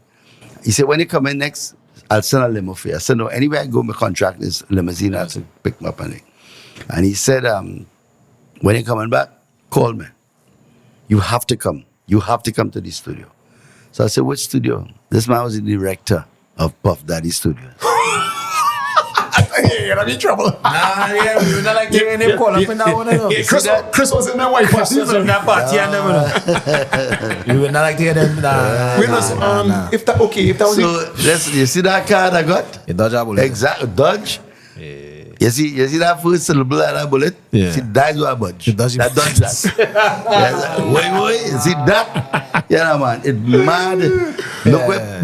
He said, when you come in next, I'll send a limo for you. I said, no, anywhere I go, my contract is limousine. I have to pick him up. And he said, when you're coming back, call me. You have to come. You have to come to the studio. So I said, which studio? This man was the director of Puff Daddy Studios. Yeah, I'm in trouble. We were not like hearing him call up in that one. Yeah, Chris was in that white Chris was in that party and them. We were not like hearing them. If that was So you see that card I got? You dodge a bullet. Exactly. Dodge. You see that first syllable of that bullet? Yeah. See, that's what I budge. It does you- That does that. Yes. Wait, you see that? Yeah, man. It's mad.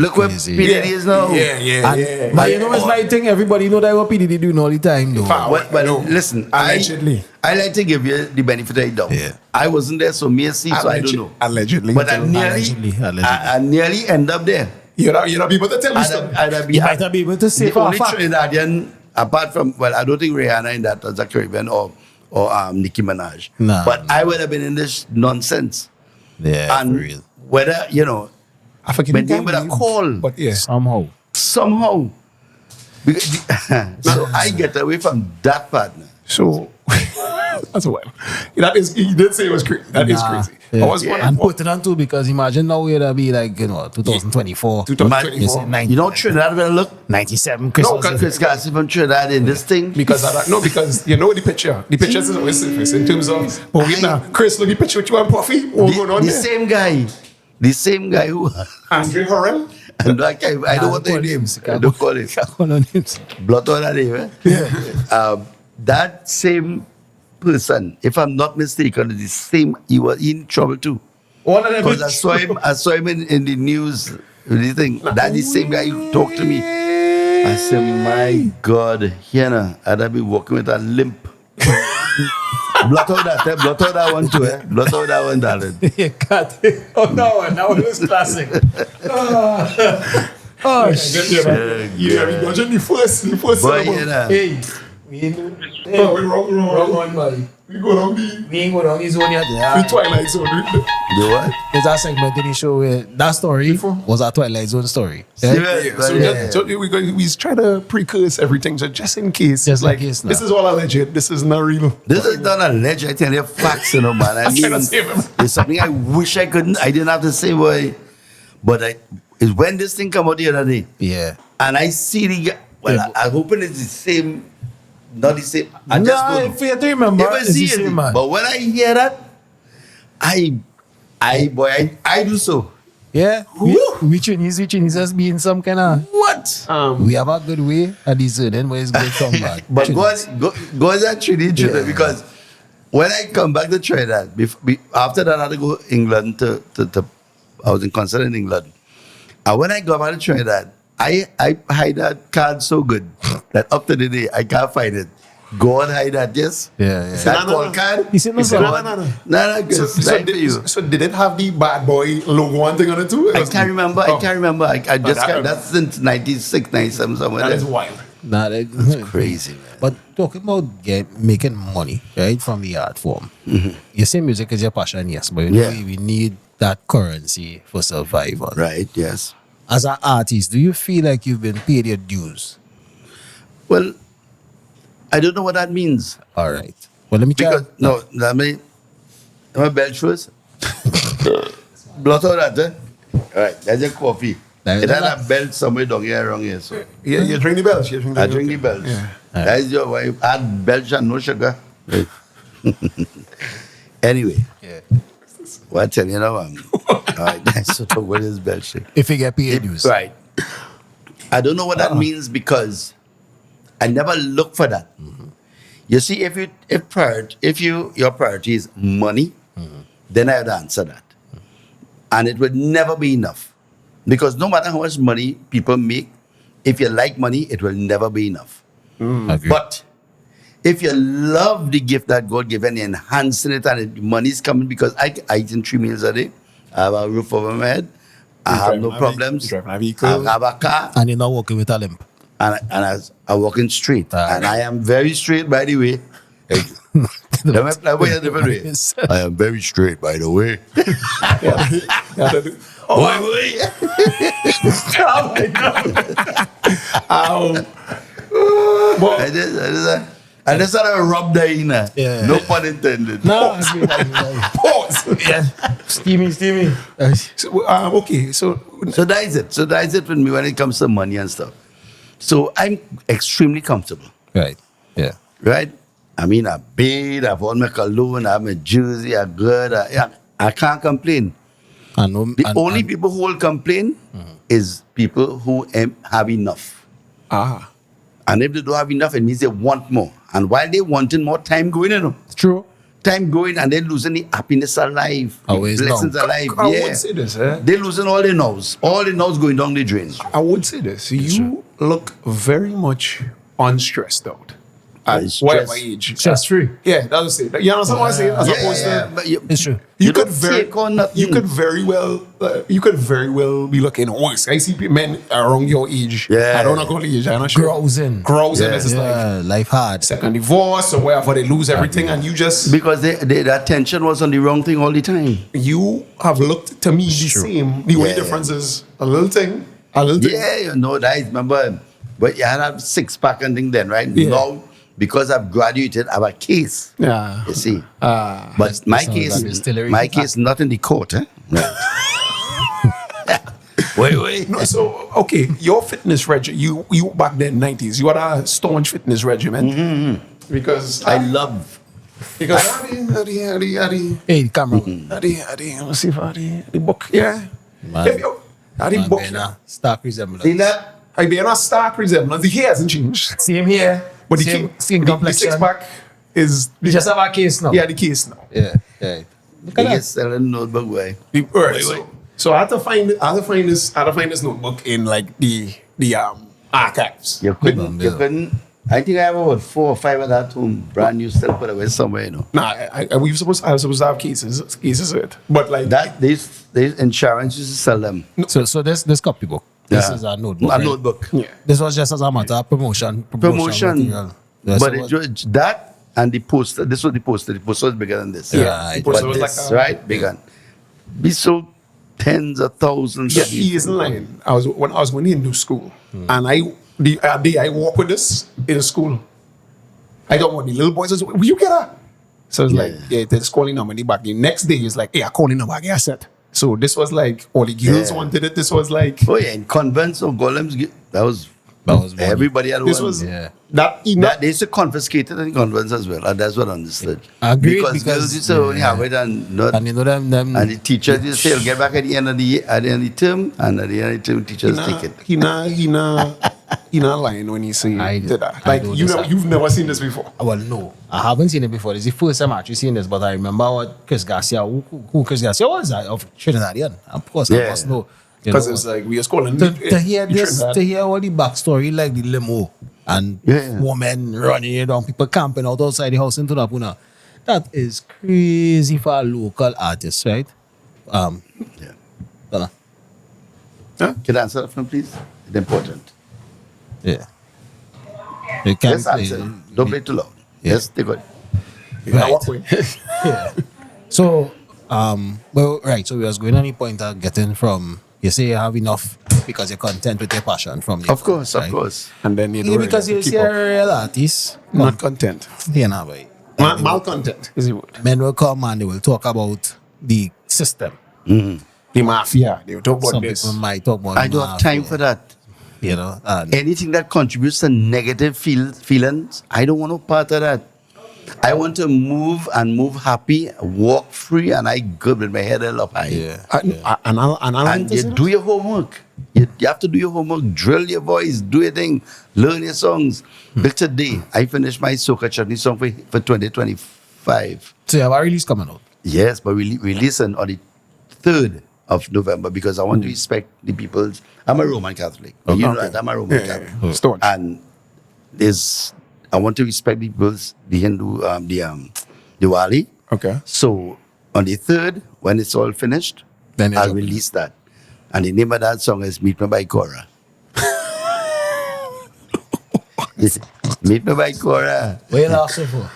Look where crazy. PDD is now. And- But you know, it's my thing. Everybody know that what PDD doing all the time, though. But No. listen, Allegedly. I like to give you the benefit of the doubt. Yeah. I wasn't there, so me and Steve, so I don't know. Allegedly. But I Allegedly. I nearly end up there. You're not able to tell me stuff. You might not be able to say the for a only fact. Trinidadian, apart from, well, I don't think Rihanna in that was a Caribbean or Nicki Minaj. Nah. But I would have been in this nonsense. Yeah, And for real. whether, I forget when the they would have called But yeah. somehow. Because so I get away from that partner. So that's a while. He did say it was crazy. That is crazy. Yeah. I was wondering And what- put it on too, because imagine now it'll be like, 2024. 2024. You say 90, You know Trinidad will look? 97 Chris. No, Chris Garcia from Trinidad in this thing. Because because you know the picture. The pictures is always surface in terms of. But wait now, Chris, look the picture with you and Puffy. What's going on the there? same guy who Andre Harrell. and I don't want their names. I don't call him. Blot out that name, eh? Yeah. That same person, if I'm not mistaken, is the same. He was in trouble too. One of them. Because I saw him in the news. The thing. That's the same guy who talked to me. I said, my God, I'd be walking with a limp. Blot out that one too, eh? Blot out that one, darling. You cut it. Oh, no, that one was classic. Oh, shit. Yeah, we dodging the first But syllable. Hey, we ain't do- Oh, we wrong. wrong one, buddy. We go down the We ain't go down his zone yet. Twilight Zone. the what? There's a segment in the show where that story was a Twilight Zone story. Yeah? Yeah. So we try to precurse everything, so just in case. Just like in case now. this is all alleged. This is not real. This is not a legend. I tell you facts, man. I I'm trying to mean, save him. it's something I wish I didn't have to say, boy. But it's when this thing come out the other day, Yeah. and I see the guy. Well, Yeah. I'm hoping it's the same, not the same. I just Nah, don't know. if you have to remember, If I it's see the it, same man. but when I hear that, I do so. Yeah. We Chinese has been some kind of. What? We have a good way at this then where it's good from bad. But Chinese. go that Trinidad, Yeah. because when I come back to Trinidad, after that I had to go England to I was in concert in England. And when I go back to Trinidad, I hide that card so good that up to the day I can't find it. Go and hide that, yes? Yeah. That call card? You see, no, You see, sir. no. Good. Like for you. So did it have the bad boy logo one thing on it too? I can't remember. Oh, I just that- that's since 96, 97, somewhere That there. is wild. Nah, that's Crazy, man. But talking about making money, right, from the art form, you say music is your passion, yes, but you know Yeah. we need that currency for survival. Right, yes. As an artist, do you feel like you've been paid your dues? Well, I don't know what that means. All right. Well, let me try. Because, no, let me belch first. Blot out that, eh? All right, that's your coffee. That- It had that- a belt somewhere down here, around here. So Yeah, you drink the bells. You I drink the belch. Yeah. That is your wife. Add belch and no sugar. Right. Anyway, Yeah. what I tell you now, all right, that's what what is belch. If you get paid your dues. Right. I don't know what that means because I never look for that. You see, if your priority is money, then I would answer that, and it would never be enough, because no matter how much money people make, if you like money, it will never be enough. Agree. But if you love the gift that God given, you enhancing it, and money is coming because I eat 3 meals a day, I have a roof over my head, I have no problems, You drive a I vehicle. have a car, And you're not walking with a limp. and I'm walking straight. Ah. And I am very straight, by the way. Let me play with you a different way. I am very straight, by the way. Boy. Oh my God. I just had a rub there in there. Yeah. No pun intended. No, I agree. Pause. Yeah. Steamy. So, okay, so So that is it. So that is it with me when it comes to money and stuff. So I'm extremely comfortable, Right. Yeah. right? I mean, I bathe, I've on my cologne, I have my jersey, I'm good. I can't complain. And no, The and, only and, people who will complain is people who have enough. And if they don't have enough, it means they want more. And while they wanting more, time going, It's true. time going, and they're losing the happiness alive, Always the blessings now. alive. I Yeah. would say this, eh? They're losing all they knows. All they knows going down the drain. I would say this. You look very much unstressed out. At It's whatever stress. age. Stress free. Yeah, that's it. You understand what I'm saying? As opposed to But you, It's true. you could don't take on nothing. you could very well be looking worse. I see men around your age. Yeah. I don't know what age. I'm not sure. Grousing. Grousing. Yeah. It's just like Yeah, life hard. second divorce or wherever they lose everything, and you just Because their attention was on the wrong thing all the time. you have looked to me the same. The only Yeah. difference is a little thing, a little thing. Yeah, you know that. Remember, but you had a 6-pack and thing then, right? Yeah. Now, because I've graduated, I have a case. Yeah. You see. Ah. But my sounds case, like distillery. my case, not in the court. Eh? Right. wait. No, so okay, your fitness regimen. You back then 90s. You had a staunch fitness regimen because I love. because Adi, Hey, the camera. let me see if the book. Yeah, Man. If you- Adi book. Stark resemblance. See that? I be a stark resemblance. The hair hasn't changed, Same here. but the same ca- skin the complexion. 6-pack is We just have our case now. yeah the case now. Yeah. Yeah. Look at that. Biggest selling notebook way. All right, Wait. so I had to find this notebook in like the archives. You couldn't. I think I have about 4 or 5 of that home, brand new, still put away somewhere, you know. Nah, I was supposed to have cases of it, but like That these insurance used to sell them. So this copybook. This Yeah. is a notebook. A right? notebook. yeah. This was just as a matter of promotion material. Yeah, But so that and the poster. This was the poster. The poster was bigger than this. Yeah, the But poster was this, like a- right, bigger. We sold tens of thousands. Yeah, of he isn't lying. When I was going into school, and the day I walk with this in school, I don't want the little boys. Will you get her? So it's like, yeah, they're just calling them money back. The next day is like, hey, I'm calling them back. I said. So this was like all the girls Yeah. wanted it. This was like Oh yeah, in convents or golems, that was money. everybody had this one. was Yeah. that. That they used to confiscate it in convents as well, and that's what I understood. Agreed, because because- girls used to only have it and not. And you know them And the teachers used to say, "You'll get back at the end of the term," and at the end of the term, teachers take it. He not lying when he say I- did that. I Like do you this. know, you've never seen this before. well, no, I haven't seen it before. This is the first time I actually seen this, but I remember what Chris Garcia, who Chris Garcia was, of Trinidadian. Of course, I Yeah. must know. You Because know, it's like we just calling to hear the this, Trinidad. to hear all the backstory, like the limo and Yeah. women running it down, people camping out outside the house in Tunapuna. That is crazy for a local artist, right? Yeah. Donna? Can I answer that, please? It's important. Yeah. You can't Yes, play. answer. Don't play too loud. Yeah. Yes, take it. Now walk away. Yeah. So, well, right. So we was going on the point of getting from. You say you have enough because you're content with your passion from the Of course, right? of course. And then you Yeah, because you see a real artist, not content. you know, boy. Malcontent is the word. Men will come and they will talk about the system. The mafia. They will talk about Some this. people might talk about. I don't have time for that. You know, and Anything that contributes to negative feelings, I don't want no part of that. I want to move and move happy, walk free, and I good with my head held up high. yeah. And you do your homework. You have to do your homework, drill your voice, do your thing, learn your songs. But today, I finished my Soca Chutney song for 2025. So you have a release coming out. Yes, but we release on the 3rd of November because I want to respect the people's. I'm a Roman Catholic. You know that I'm a Roman Catholic. Staunch. And I want to respect the people's, the Hindu, Diwali. Okay. So on the 3rd, when it's all finished, Then you I'll drop it. release that. And the name of that song is Meet Me by Cora. Meet Me by Cora. What you laughing for?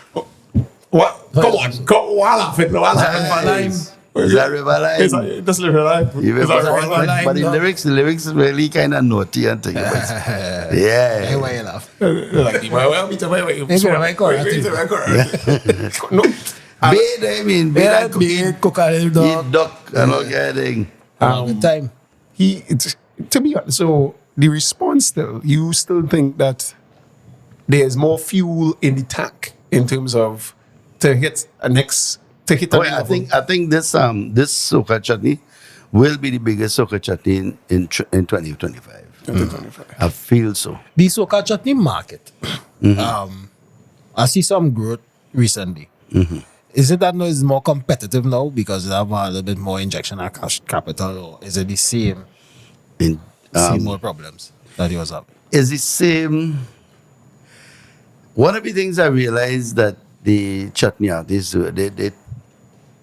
What? Come on. Go while laughing. While laughing. Is that River Line? That's live your life. You Is that remember- River Line? but the lyrics is really kind of naughty and thing. Hey, Yeah. why you laugh? Like, well, me too, wait. Maybe my Cora, Wait, too. my Cora. No. Bait, I mean, bait Yeah, and be cook a little dog. eat duck and all kind of thing. Good time. To be honest, so the response still, you still think that there's more fuel in the tank in terms of to hit a next Oh, level. yeah, I think this Soca Chutney will be the biggest Soca Chutney in 2025. 2025. I feel so. The Soca Chutney market. I see some growth recently. Is it that now it's more competitive now because they have a little bit more injection of cash capital, or is it the same more problems that he was having? It's the same. One of the things I realized that the Chutney artists do,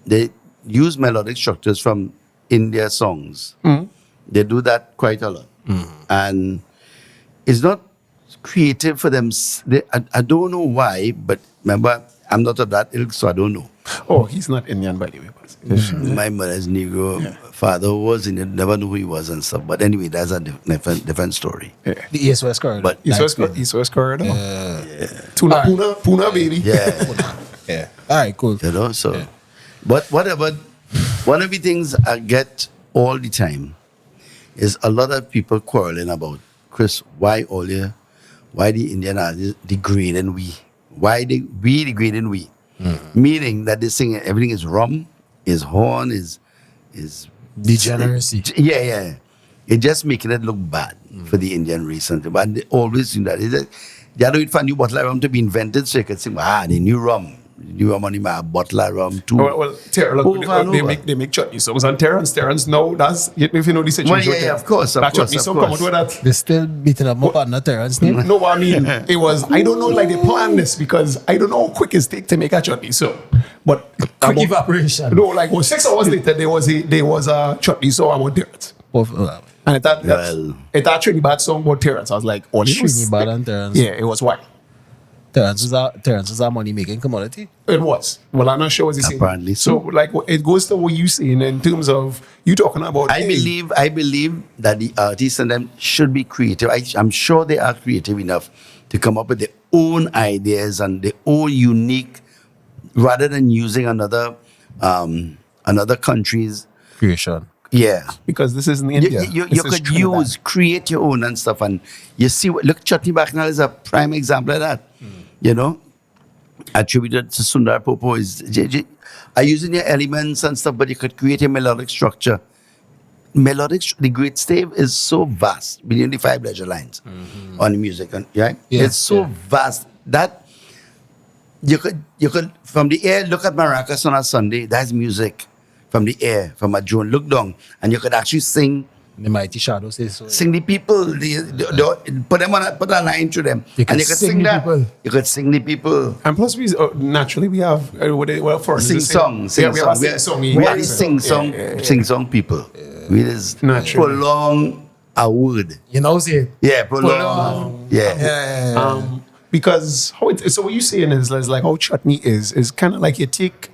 they use melodic structures from India songs. They do that quite a lot. And it's not creative for them. I don't know why, but remember, I'm not of that ilk, so I don't know. Oh, he's not Indian, by the way. My mother's Negro father was Indian, never knew who he was and stuff. But anyway, that's a different story. Yeah. The East West corridor. But East West corridor. Puna, baby. yeah, Yeah. All right, cool. you know, so. But whatever, one of the things I get all the time is a lot of people quarreling about, Chris, why the Indian artists degrading we? Why we degrading we? Meaning that they sing everything is rum, is horn, is Degeneracy. Yeah. It's just making it look bad for the Indian race. But they always do that. They are doing for a new bottle of rum to be invented so you can sing, the new rum. You have money, my bottle of rum too. Well, they make chutney songs and Terrence now that's if you know the situation. Well, yeah, of course, that chutney song come out with that. They're still beating up more partner Terrence name. No, I mean it was. I don't know, like they planned this because I don't know how quick it take to make a chutney song. But Quick evaporation. No, like 6 hours later there was a chutney song about Terrence. And it actually bad song about Terrence. I was like, oh, this was Trinidad and Terrence. Yeah, it was white. Terrence is a money making commodity. It was. Well, I'm not sure what he's saying. Apparently so. Like, it goes to what you saying in terms of you talking about. I believe that the artists and them should be creative. I'm sure they are creative enough to come up with their own ideas and their own unique, rather than using another country's Creation. Yeah. Because this isn't India. You could create your own and stuff. And you see, look, Chutney Bacchanal is a prime example of that. You know, attributed to Sundar Popo is are using your elements and stuff, but you could create a melodic structure. The great stave is so vast, between the 5 leisure lines on the music. It's so vast that you could from the air look at maracas on a Sunday. That's music. From the air, from a drone, look down, and you could actually sing. The mighty shadow says so. Sing the people, put a line to them, and you could sing that. People. You could sing the people. And plus, we naturally we have sing songs. We are the sing song people. We just prolong a word. You know, see? Yeah, prolong. Yeah. Because so what you're saying is like how chutney is kind of like you take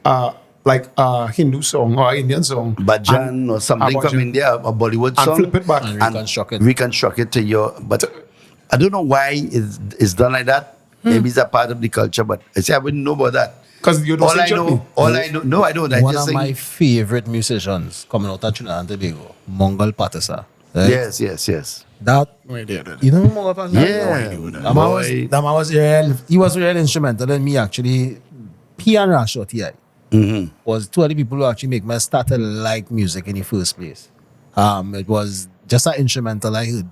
like a Hindu song or Indian song, Bhajan or something from India, a Bollywood song, and flip it back and reconstruct it to your. But I don't know why it's done like that. Maybe it's a part of the culture, but I wouldn't know about that. Because you don't sing chutney. I know. No, I don't. One of my favorite musicians coming out of Trinidad and Tobago, Mongal Patasa. Right? Yes. That you know Mongal Patasa? Yeah. That man was real. He was real instrumental in me actually. P and Rash or T.I. Was two of the people who actually make me start to like music in the first place. It was just an instrumental I heard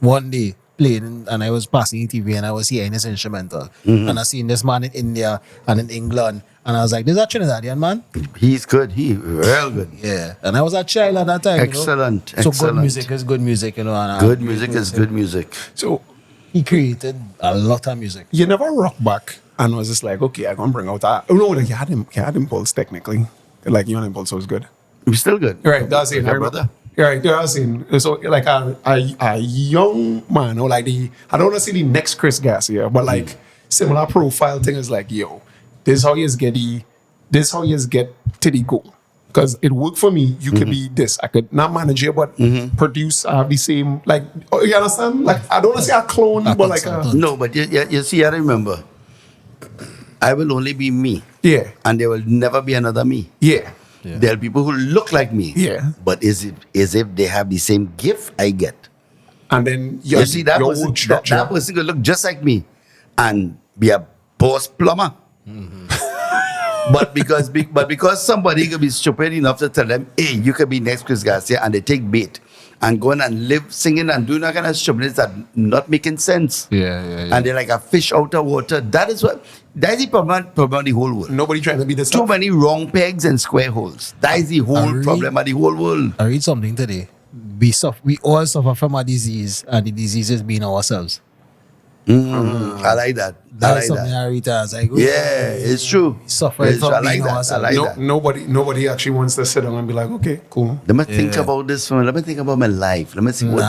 one day playing, and I was passing the TV and I was hearing this instrumental, and I seen this man in India and in England, and I was like, "This is a Trinidadian man. He's good. He real good. Yeah." And I was a child at that time. Excellent. So good music is good music, you know. And good music is good music. So he created a lot of music. You never rock back and was just like, okay, I'm gonna bring out that. Oh no, like, he had impulse technically. Like your impulse was good. He's still good. Right, that's it. Brother. Right, that's it. So like a young man, or like I don't want to say the next Chris Garcia, but like similar profile thing is like, yo, this is how you get to the goal. Because it worked for me. You could be this. I could not manage it, but produce. Have the same, like, you understand? Like, I don't want to say a clone, but like a... No, but you see, I remember, I will only be me. Yeah. And there will never be another me. Yeah. There are people who look like me. Yeah. But as if they have the same gift I get. And then you see, that person could look just like me and be a boss plumber. But because somebody could be stupid enough to tell them, hey, you could be next Chris Garcia, and they take bait and going and live singing and doing that kind of stupidness that not making sense. Yeah. And they're like a fish out of water. That is the problem of the whole world. Nobody trying to be this. Too many wrong pegs and square holes. That is the whole problem of the whole world. I read something today. We all suffer from a disease, and the disease is being ourselves. I like that. That's something I read. I was like, Yeah, it's true. Suffering It's- from I like being that. I ourselves. like that. Nobody actually wants to sit down and be like, okay, cool. Let me think about this one. Let me think about my life. Let me see what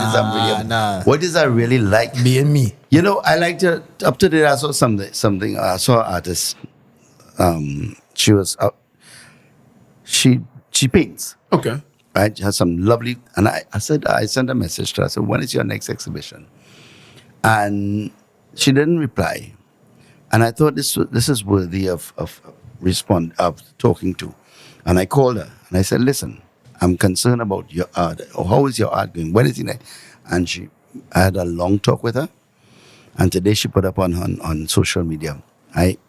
is I really like. Being me. You know, I like to up to date. I saw something. I saw an artist. She was she paints. Okay. Right, she has some lovely. And I sent a message to her. I said, when is your next exhibition? And she didn't reply. And I thought this is worthy of talking to. And I called her and I said, listen, I'm concerned about your art. How is your art going? When is it next? And I had a long talk with her. And today she put up on social media.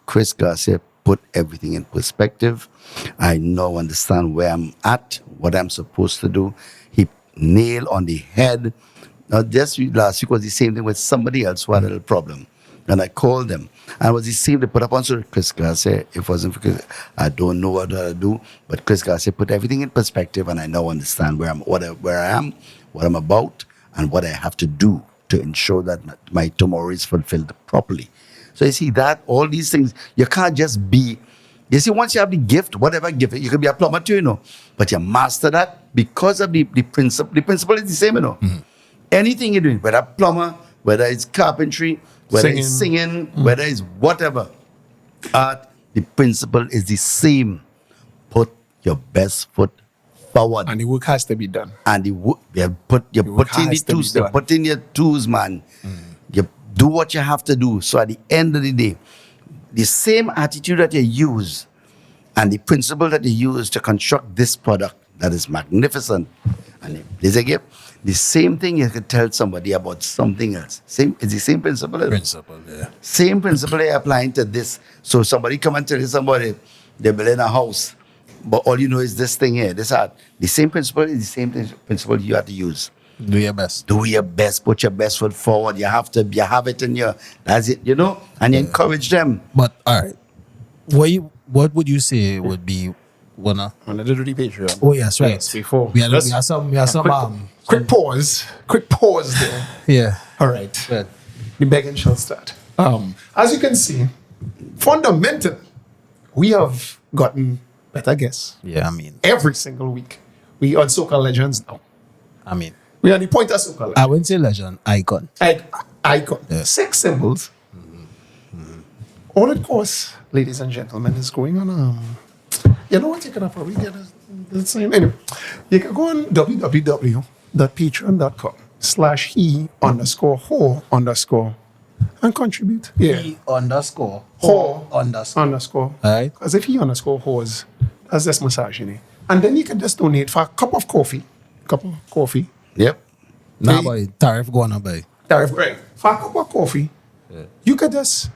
Chris Garcia put everything in perspective. I now understand where I'm at, what I'm supposed to do. He nailed on the head. Now, just last week was the same thing with somebody else who had a little problem. And I called them. And it was the same they put up on social. Chris Garcia, if it wasn't for Chris, I don't know what to do. But Chris Garcia put everything in perspective, and I now understand where I am, what I'm about, and what I have to do to ensure that my tomorrow is fulfilled properly. So you see that, all these things, you can't just be, you see, once you have the gift, whatever gift, you can be a plumber too, you know, but you master that because of the principle. The principle is the same, you know. Mm-hmm. Anything you're doing, whether plumber, whether it's carpentry, whether it's singing, whether it's whatever, art, the principle is the same. Put your best foot forward. And the work has to be done. And you're putting your tools, man. You do what you have to do. So at the end of the day, the same attitude that you use and the principle that you use to construct this product that is magnificent, and there's a gift, the same thing you could tell somebody about something else. It's the same principle. Same principle you're applying to this. So somebody come and tell you somebody they're building a house, but all you know is this thing here, this art. The same principle is the same principle you have to use. Do your best. Do your best. Put your best foot forward. You have it in your, that's it, you know, and you encourage them. But all right, what would you say would be one of the dirty Patreon? Oh yes, right. Yes, before we have some quick pause there. Yeah. All right. Good. The begging shall start. As you can see, fundamentally, we have gotten better guests. Yeah, I mean, every single week. We on Soca Legends now. I mean, we are the point of Soca Legends. I wouldn't say legend, icon. Icon. Yeah. 6 symbols. All it costs, ladies and gentlemen, is going on. You know what? You can probably get the same. Anyway, you can go on www.patreon.com/he_ho_ and contribute. Yeah. He_ho_. All right. Because if he _hos, that's just misogyny. And then you can just donate for a cup of coffee. Yep. Nah, boy, tariff going up, boy. Tariff, right. For a cup of coffee, you could just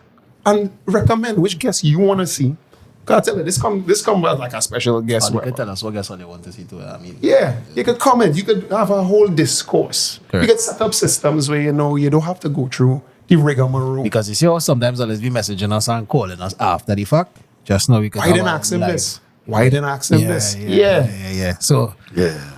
and recommend which guest you want to see. Because I tell you, this come as like a special guest. You can tell us what guests they want to see too. I mean, yeah, you could comment. You could have a whole discourse. Correct. You could set up systems where, you know, you don't have to go through the rigmarole. Because you see how sometimes they'll be messaging us and calling us after the fact. Just now we can. Why didn't ask him this? Why didn't ask him this? Yeah. So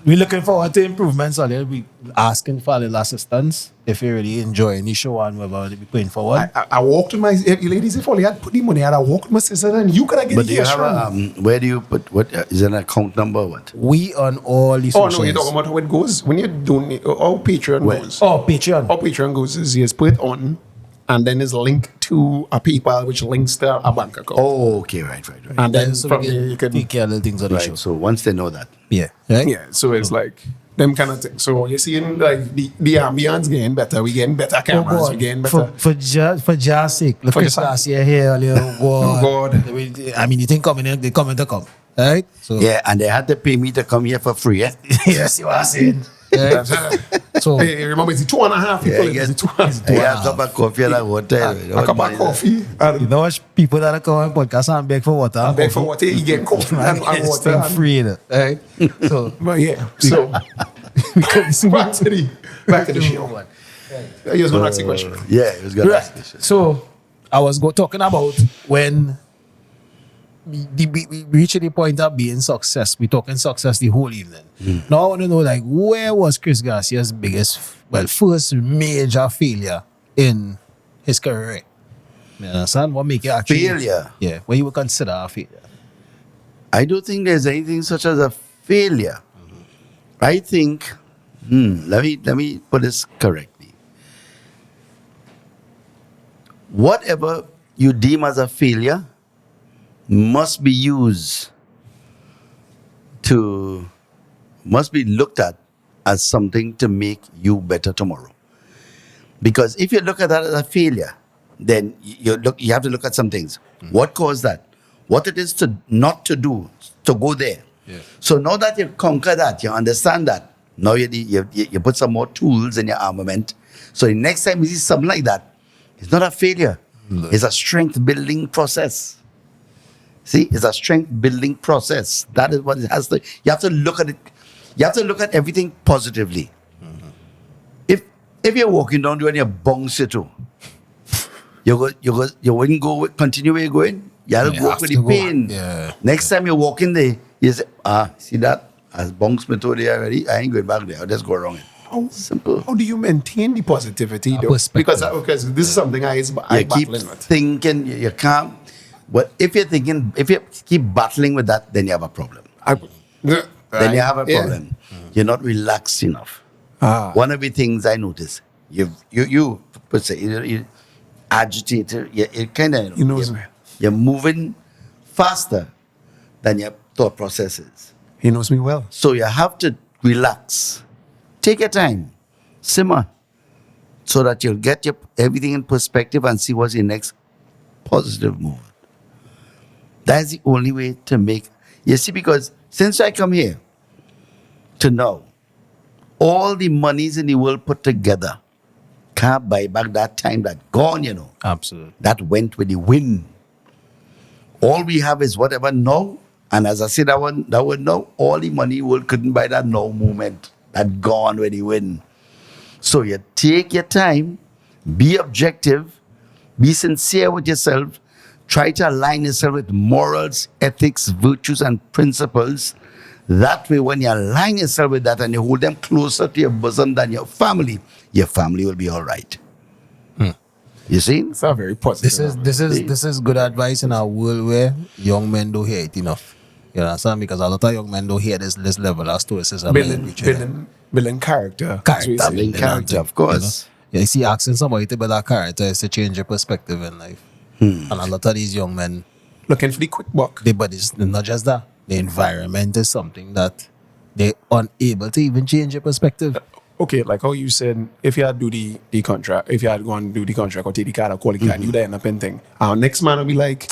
we're looking forward to improvements. So they'll be asking for a little assistance if you're really enjoying the show and whatever they'll be putting forward. I walked with my ladies. If only I had put the money, I'd walked with my sister, and you could have get. But do you have where do you put what is an account number? Or what? We on all these. Oh no, you're talking about how it goes when you donate. How Patreon goes. Oh, Patreon. How Patreon goes is you just put it on. And then it's linked to a PayPal, which links to a bank account. Oh, okay, right. And then so from there you can take care of little things on the show. So once they know that, Yeah. Right? Yeah, so it's like them kind of things. So you're seeing like the ambience getting better. We getting better cameras. We getting better. For just sake, look at Garcia here earlier. Oh God. I mean, you think coming in, they come to come. Right? So yeah, and they had to pay me to come here for free. Yeah? Yes, you are saying. Right? So hey, remember it's 2.5 people. Yeah, it's 2.5. Yeah, a cup of coffee at a hotel. A cup of coffee. You know what? People that are coming podcast and beg for water. And beg for water, you get coffee and water. Free, right? So, but yeah. So Back to the show. You was going to ask a question. Yeah, it was good. Right. So I was talking about when we reach the point of being success. We talking success the whole evening. Now I want to know, like, where was Chris Garcia's first major failure in his career? You understand? What make it actually Failure? Yeah, what you would consider a failure? I don't think there's anything such as a failure. I think, let me put this correctly. Whatever you deem as a failure must be looked at as something to make you better tomorrow. Because if you look at that as a failure, then you have to look at some things. What caused that? What it is to not to do, to go there. Yeah. So now that you conquer that, you understand that, now you put some more tools in your armament. So the next time you see something like that, it's not a failure. It's a strength building process. See, it's a strength building process. That is what it has to. You have to look at it. You have to look at everything positively. If you're walking down there and you bounce it too, you wouldn't continue where you're going. You have to walk with the pain. Yeah. Next time you walk in there, you say, see that? As bounce me to there already, I ain't going back there. I'll just go around it. Simple. How do you maintain the positivity, though? Perspective. Because this is something I keep battling with. thinking, you can't. But if you keep battling with that, then you have a problem. Then you have a problem. You're not relaxed enough. One of the things I notice, you agitated. You kind of you're moving faster than your thought processes. He knows me well. So you have to relax. Take your time, simmer, so that you'll get everything in perspective and see what's your next positive move. That's the only way to make. You see, because since I come here to now, all the monies in the world put together can't buy back that time that gone, Absolutely. That went with the wind. All we have is whatever now. And as I said, that one now, all the money world couldn't buy that now moment. That gone with the wind. So you take your time, be objective, be sincere with yourself, try to align yourself with morals, ethics, virtues, and principles. That way, when you align yourself with that and you hold them closer to your bosom than your family will be all right. You see? It's not very positive. This is good advice in a world where young men don't hear it enough. You understand? Because a lot of young men don't hear this level of stoicism. Building character. Building character, of course. You see, asking somebody to build a character is to change your perspective in life. And a lot of these young men, Looking for the quick buck. but it's not just that. The environment is something that they're unable to even change your perspective. Okay, like how you said, if you had do the contract, if you had gone do the contract or take the card or call the card, you end up in thing. Our next man will be like,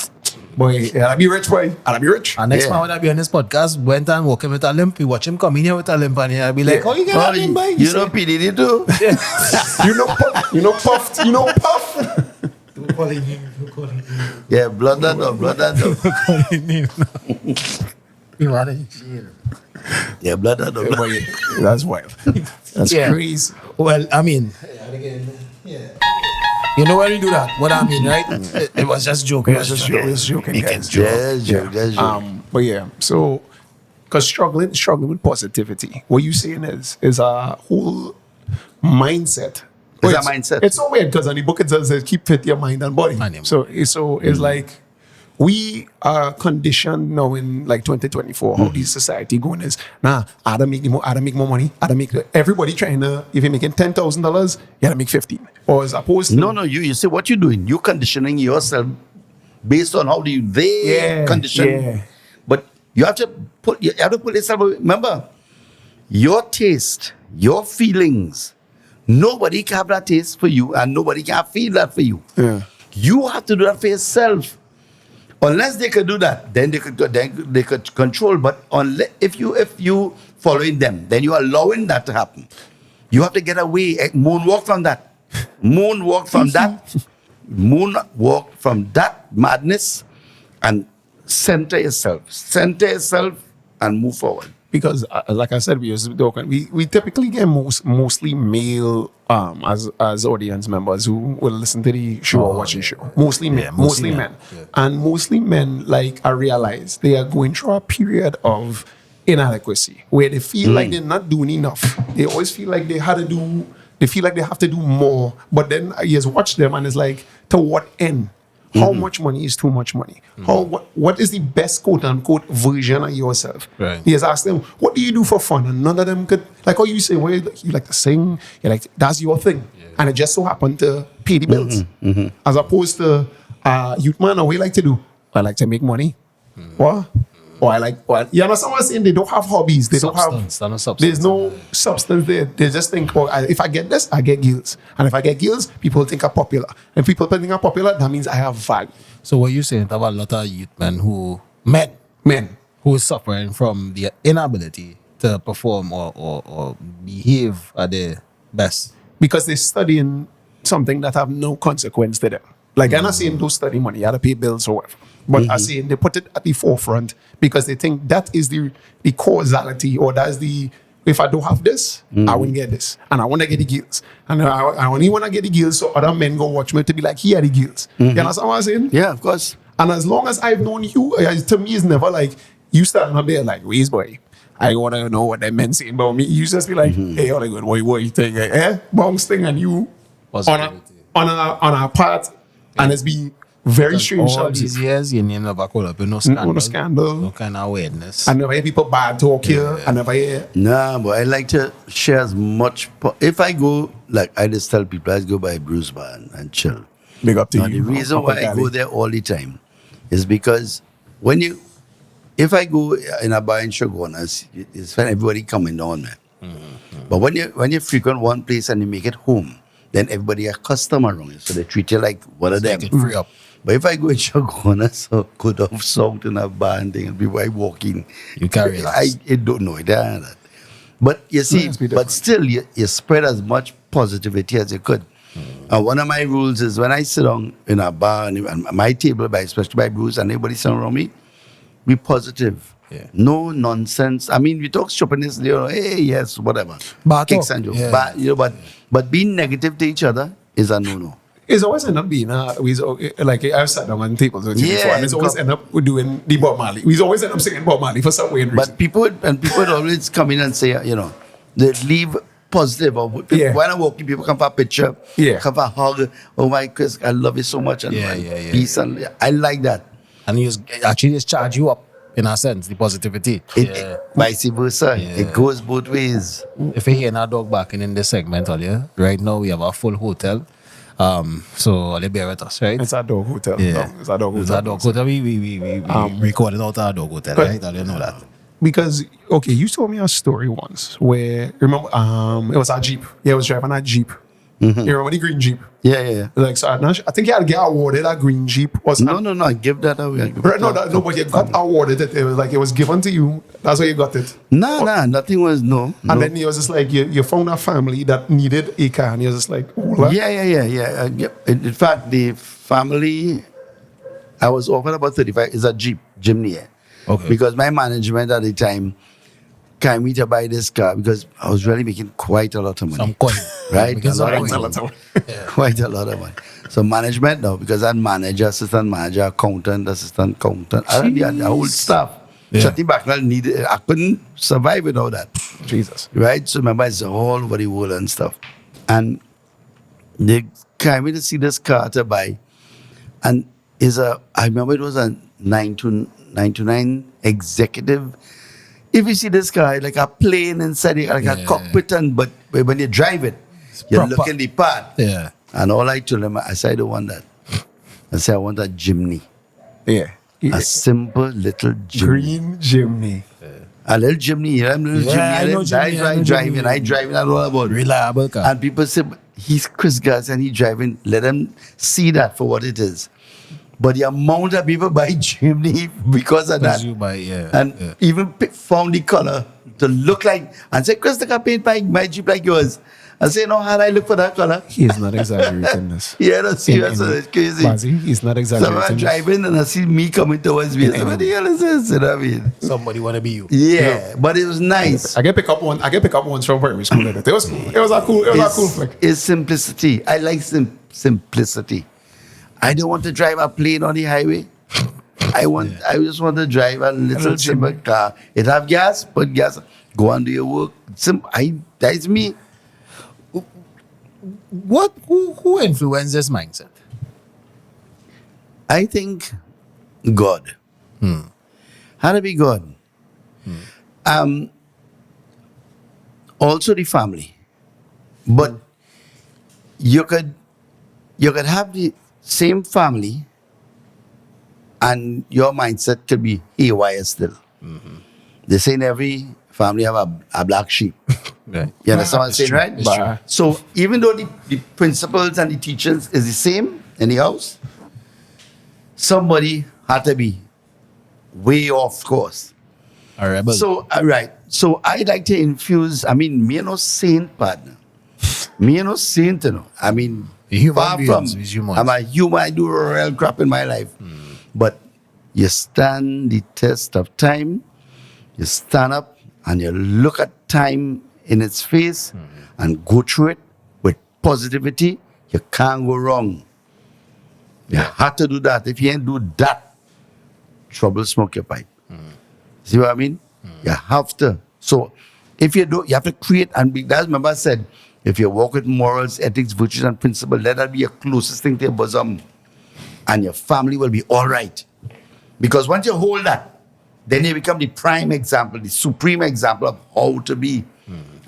boy, I'll be rich, boy. I'll be rich. And next man would be on this podcast, went and walking with a limp. We watch him come in here with a limp and he'll be like, oh, you get a limp, boy? You know PDD too? Puff. Puff. Yeah, blood that up. Yeah, blood that up. Boy, that's wild. That's crazy. Well, I mean, you know when you do that? What I mean, right? It was just joking. It was just joking, guys. Just joke. But yeah, so because struggling with positivity, what you saying is a whole mindset. It's a mindset. It's so weird because on the book it says keep fit your mind and body. So it's like we are conditioned now in like 2024 how this society going is I gotta make more money. Everybody trying to, if you're making $10,000, you gotta make 15. Or as opposed to No, you see what you're doing. You're conditioning yourself based on how they condition. Yeah. But you have to put yourself. Remember, your taste, your feelings. Nobody can have that taste for you, and nobody can feel that for you. Yeah. You have to do that for yourself. Unless they could do that, then they could control. But if you following them, then you're allowing that to happen. You have to get away, moonwalk from that. Moonwalk from that madness, and center yourself and move forward. because like I said, we typically get mostly male as audience members who will listen to the show or watch the show. Mostly men, mostly men. Yeah. And mostly men, like I realize they are going through a period of inadequacy where they feel like they're not doing enough. They always feel like they feel like they have to do more. But then you just watch them and it's like, to what end? How much money is too much money? What is the best quote unquote version of yourself? Right. You just ask them, what do you do for fun? And none of them could, like how you say, well, you like to sing, you like that's your thing. Yeah. And it just so happened to pay the bills. As opposed to youth man, what you like to do? I like to make money. What? Or I like, well, you understand what I'm saying? They don't have hobbies. They don't have, there's no substance there. They just think, oh, if I get this, I get gills. And if I get gills, people think I'm popular. And people think I'm popular, that means I have value. So what you saying about a lot of youth men Men. who is suffering from the inability to perform or behave at their best? Because they're studying something that have no consequence to them. Like I'm not saying don't study money, you have to pay bills or whatever. But I'm saying they put it at the forefront because they think that is the causality, or that's the, if I don't have this, I won't get this. And I want to get the gills. And I only want to get the gills so other men go watch me to be like, here are the gills. You understand what I'm saying? Yeah, of course. And as long as I've known you, to me, it's never like, you standing up there like, Waze boy, I want to know what that men saying about me. You just be like, hey, all good, what you think? Bounce thing, and you on a part, and it's been very strange. All these years, you never call up with no scandal. No scandal. No kind of awareness. I never hear people bad talk here. I never hear. Nah, but I like to share as much. If I go, like I just tell people, I go by Bruce Bar and chill. Big up to Now, you. the reason why I go there all the time is because if I go in a bar in Shogunas, it's when everybody coming down, man. But when you frequent one place and you make it home, then everybody a customer around you, so they treat you like one of them. Take it free up. But if I go in Shogunas, so good off song in a bar and thing, and people are walking, You carry I don't know that. But you see, but still, you spread as much positivity as you could. And one of my rules is when I sit down in a bar and my table, especially by Bruce and everybody sitting around me, be positive. Yeah. No nonsense. I mean, we talk stupidness, hey, yes, whatever. Bar Kicks talk. and jokes. Yeah. But being negative to each other is a no-no. It's always end up being like I've sat down on tables with you Yeah, before, and it's always end up doing the Bob Marley. We always end up singing Bob Marley for some weird reason. But people would always come in and say, they leave positive. Or when I walk in, people come for a picture, come for a hug. Oh my Chris, I love you so much. And peace. And I like that. And you actually just charge you up, in a sense, the positivity. Vice versa. It goes both ways. If you're hearing our dog barking in this segment earlier, right now we have a full hotel. So they bear with us, right? It's our dog hotel. Yeah. No, it's our dog hotel. It's our dog hotel. We recorded out our dog hotel, right? I didn't know that. Because you told me a story once where remember it was our Jeep. Yeah, I was driving a Jeep. You remember the green Jeep? Yeah. Like so, I think you had to get awarded a green Jeep. No, I give that away. But you got awarded it. It was like it was given to you. That's why you got it. Nah, nothing was no. And then it was just like you found a family that needed a car, and you was just like, oh, Yeah. In fact, the family I was offered about 35 is a Jeep Jimny. Okay. Because my management at the time came me to buy this car because I was really making quite a lot of money. Some coin. Right? Because Quite a lot of money. So management now, because I'm manager, assistant manager, accountant, I had the whole staff. Yeah. Chutney Backnell needed, I couldn't survive without that. Jesus. Right? So remember, it's all over the world and stuff. And they came me to see this car to buy. And I remember it was a 929 executive. If you see this car, like a plane inside it, like a cockpit, but when you drive it, you're looking the part. Yeah. And all I told him, I said, I don't want that. I said, I want a Jimny. Yeah. A simple little Jimny. Green Jimny. A little Jimny. I know Jimny. I drive, I know about it. Reliable car. And people say, he's Chris Garcia and he's driving. Let them see that for what it is. But the amount of people buy Chimney because of that. Even found the color to look like, and say, Chris, I can paint my Jeep like yours. I say, no, how do I look for that color? He is not exaggerating this. Yeah, that's serious. It's crazy. Mazzy, he's not So exaggerating I'm this. driving and I see me coming towards me. I say, what the hell is this? You know what I mean? Somebody want to be you. Yeah, but it was nice. I get pick up ones from primary school. Like that. It was a cool flick. It's simplicity. I like simplicity. I don't want to drive a plane on the highway. I just want to drive a little simple car. It have gas, put gas, go on do your work. That's me. Who influenced this mindset? I think God. How to be God? Also the family. But you could have the same family and your mindset could be haywire still. They say in every family have a black sheep. Right. You understand what I'm saying, right? But So even though the principles and the teachings is the same in the house, somebody had to be way off course. All right, but So, right. So I like to infuse, me no saint, partner. Me no saint, you know. Human far beings, from, is humans. I'm a human, I do real crap in my life. But you stand the test of time, you stand up and you look at time in its face and go through it with positivity, you can't go wrong. You have to do that. If you ain't do that, trouble smoke your pipe. See what I mean? You have to. So if you do, you have to create and be. That's remember I said, if you walk with morals, ethics, virtues, and principles, let that be your closest thing to your bosom, and your family will be all right. Because once you hold that, then you become the prime example, the supreme example of how to be.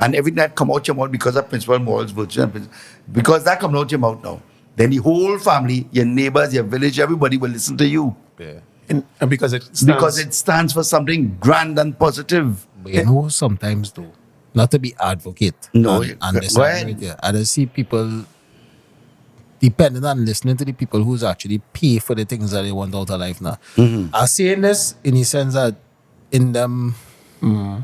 And everything that come out your mouth because of principle, morals, virtues, and principles, because that comes out your mouth now, then the whole family, your neighbors, your village, everybody will listen to you. yeah. and because it Stands for something grand and positive. But you know, sometimes though, not to be advocate. No, and this go ahead. right there. I don't see people depending on listening to the people who's actually pay for the things that they want out of life now. I'm saying this in the sense that in them, I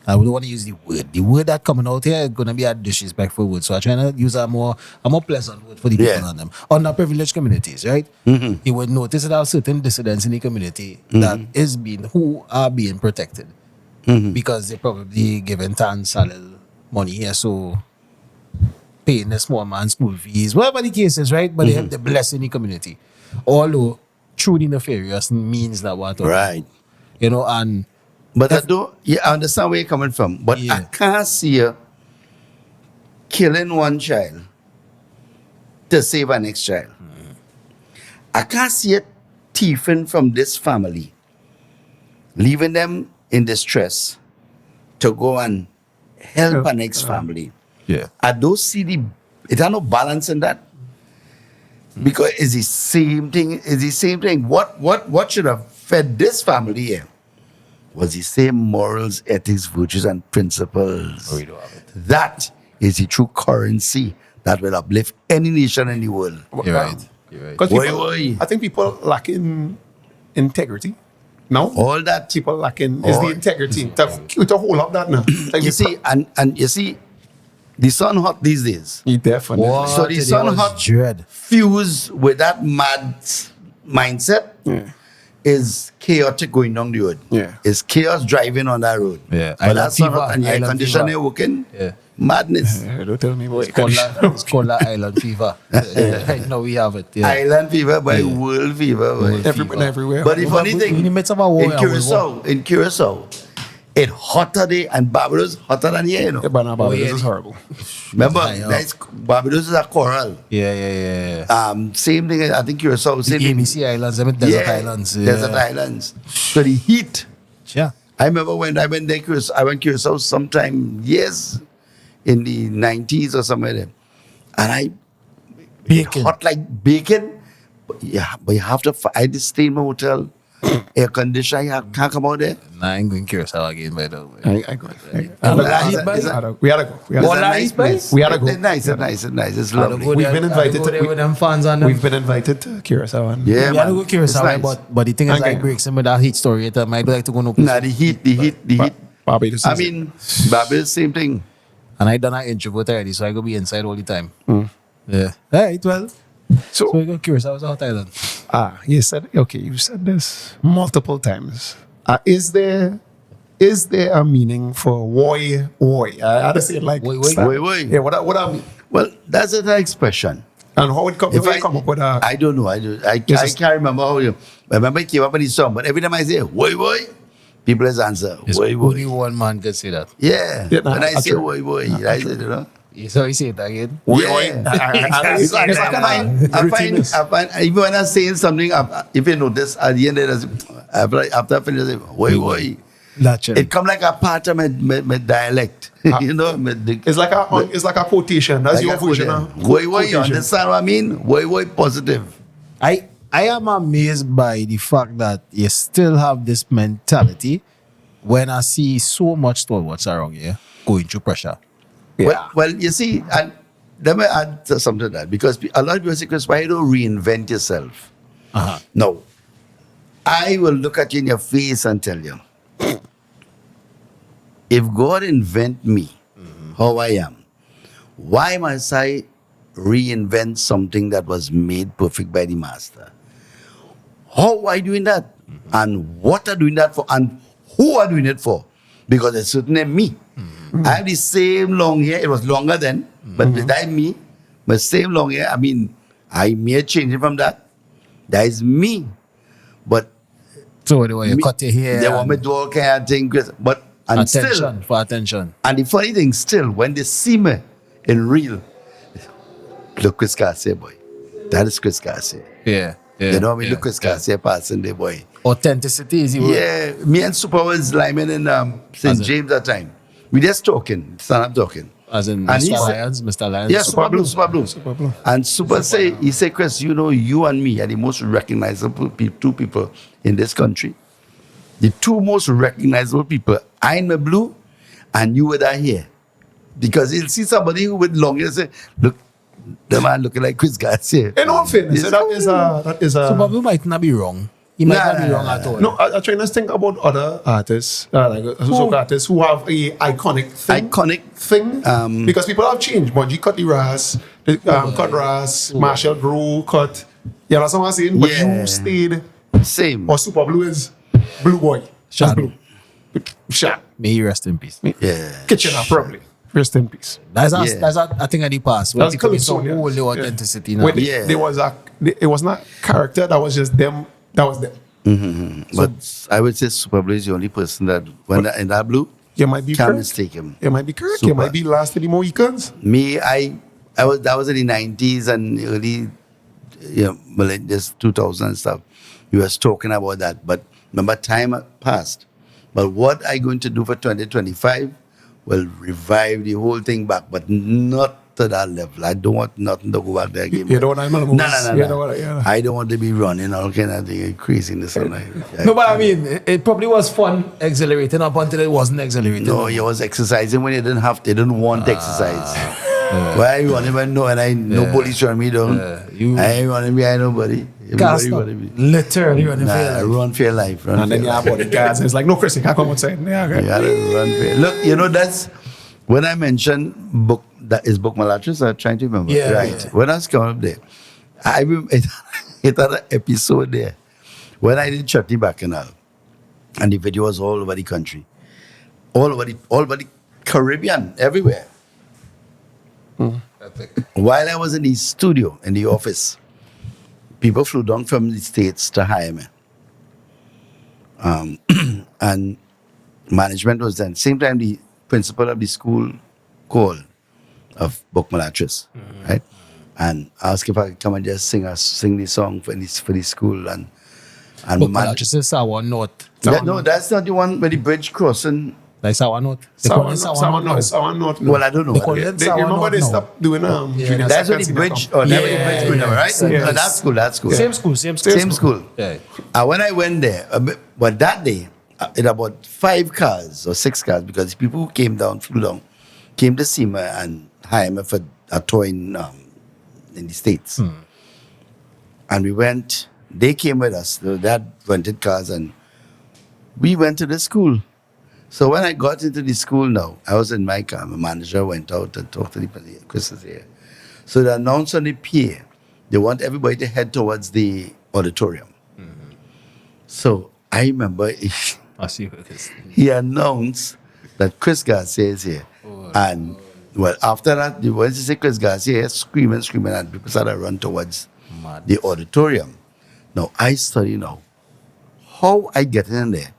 don't want to use the word. The word that coming out here is gonna be a disrespectful word. So I try to use a more pleasant word for the people on them. Underprivileged communities, right? You would notice that there are certain dissidents in the community that who are being protected. Because they probably given tan salary money here, so paying the small man school fees, whatever the case is, right? But they have the blessing in the community. Although true the nefarious means that what Right. you know, and But I understand where you're coming from. But I can't see you killing one child to save our next child. I can't see you thieving from this family, leaving them in distress to go and help our next family. yeah. I don't see it has no balance in that. Because it's the same thing. What should have fed this family here was the same morals, ethics, virtues, and principles. We don't have it. That is the true currency that will uplift any nation in the world. You're right. You're right. Because Why? I think people lacking integrity. No, All that people lacking is the All- integrity to hold up that now. Like you see, and you see, the sun hot these days. you definitely. So the sun hot dread. fused with that mad mindset is chaotic going down the road. Yeah. It's chaos driving on that road. Yeah. But Island that's sun fever, hot and your air island conditioner fever. working. Yeah. Madness. Don't tell me boy. It's called La Island fever. Right now we have it. Yeah. Island fever by world fever. boy. Everywhere. But the funny in thing, the midst of a war, in Curacao, it hotter there and Barbados hotter than here, you know. This is horrible. Remember, high up. Barbados is a coral. Yeah. Same thing, I think Curacao, same thing. ABC Islands, I mean desert islands. Yeah. Desert islands. So the heat. Yeah. I remember when I went there, I went Curacao sometime years in the 90s or somewhere there. And Bacon. hot like bacon. But you have to, I just stay in my hotel, air conditioner, you can't come out there. Nah, I ain't going Curacao again, by the way. I got it. We We had to go. It's Well, a that nice is place. nice. We had to go. It's nice. It's lovely. We've been invited to- with them fans on them. We've been invited to Curacao. And Yeah, We had to man. go Curacao, It's nice. but the thing is, Okay. like breaks him with that heat story. I'd like to go no place. Nah, the heat. Barbados. I mean, Barbados, same thing. And I done an introvert already, so I go be inside all the time. Yeah. Alright, well. So So, I got curious, I was out Thailand. you said, okay, you said this multiple times. Is there a meaning for woi? I had to say it like, Woi, woi. start- Woi, woi. Yeah, what I mean? Well, that's an expression. And how it come, If how you come up with a, I don't know. I Yes, can't remember how you. I remember it came up in the song, but every time I say "woi woi," people just answer It's "woi only woi." one man can say that. Yeah. Yeah, nah, When I say true. "woi woi," I say, you know. So you say it again? Yeah. It's like I find even when I'm saying something, if you notice at the end of it, after I finish, I say "woi woi." Naturally. It come like a part of my dialect, you know. it's like a quotation. That's your version. Woi woi, you understand what I mean? Woi woi, positive. I am amazed by the fact that you still have this mentality when I see so much what's around here going through pressure. Well, you see, and let me add something to that, because a lot of people say, Chris, why don't reinvent yourself? Uh-huh. No. I will look at you in your face and tell you, if God invent me how I am, why must I reinvent something that was made perfect by the master? How are you doing that? And what are doing that for? And who are doing it for? Because it's certainly me. I have the same long hair. It was longer then, but that me, my same long hair. I mean, I may change it from that. That is me. But So the way you me, cut your hair, they want me to do all kind of things. But and attention still, for attention. and the funny thing still, when they see me in real, look Chris Garcia, boy. That is Chris Garcia. Yeah. You know what I mean? Look Chris Garcia passing there, boy. Authenticity is the word. Yeah, me and Super was lineman in St. As James that time. We just talking, stand up talking. As in And he Mr. said- Lions, Mr. Lions. Yeah, Super Blue, Super Blue. Super Blue. And Super say, he said, Chris, you know, you and me are the most recognizable two people in this country. The two most recognizable people, I in my blue and you with that hair. Because he'll see somebody who with long hair and say, look, the man looking like Chris Garcia. In all fairness, Yes. that is a. So Bobby might not be wrong. He might not be wrong at all. No, I'm trying to think about other artists, like soca artists, who have a iconic thing. Iconic. Thing. Because people have changed. But you cut the Ras, cut Ras, Marshall Grow, cut. You understand what I'm saying? But Yeah. you stayed. Same. Or Super Blue is Blue Boy. Shad. That's Blue. Shad. May he rest in peace. Yeah. Kitchener, probably. Rest in peace. That's Yeah. a thing of the past. Where That's people be so Calypso, yeah. hold the Yeah. authenticity now. When Yeah. it was not character, that was just them. That was them. But I would say Super Blue is the only person that, when in that blue, You might be can't correct. mistake him. You might be correct. You Super. might be last of the Mohicans. Me, that was in the 90s and early, this 2000 and stuff. You was talking about that, but remember time had passed. But what I going to do for 2025 will revive the whole thing back, but not to that level. I don't want nothing to go back there again. You don't want No, animals. no, You no. don't want, yeah. I don't want to be running all kind of thing, craziness. And No, but I mean, it probably was fun, exhilarating up until it wasn't exhilarating. No, you was exercising when you didn't want exercise. Why you want to know? And I no police run me down. I ain't running behind nobody. Cast Everybody up. running me. Literally running for your Nah, life. run for your life. Run And for then your you have life. bodyguards. And it's like, no, Chris, you can't come outside. Yeah, okay. You gotta run for it. Look, you know that's when I mentioned book that is book Malatrice. I'm trying to remember. Yeah, Right. yeah. When I was coming up there, it had an episode there when I did Chutney Bacchanal, and the video was all over the country, all over the Caribbean, everywhere. While I was in the studio, in the office, people flew down from the States to hire me. And management was then. Same time, the principal of the school called of Book Malatrice, right? And asked if I could come and just sing the song for the school. And But Malatrice is Sawa North. no, that's not the one where the bridge crossing. Like Sawa North. They call it Sawa North. Well, I don't know. They call it They, Sawa remember North they now. stopped doing junior That's what second the senior bridge, come. or never the Yeah, bridge going yeah. there, right? Yes. No, that's school. Same school, same Same school. Yeah. And when I went there, but that day, it about 5 cars or 6 cars, because people who flew down, came to see me and hire me for a tour in the States. And we went, they came with us, they had rented cars, and we went to the school. So when I got into the school now, I was in my car. My manager went out and talked to the police. Chris is here. So they announced on the PA, they want everybody to head towards the auditorium. So I remember I see what it is. he announced that Chris Garcia is here. And well, after that, once he said Chris Garcia, screaming, and people started to run towards Mad. the auditorium. Now, I study now how I get in there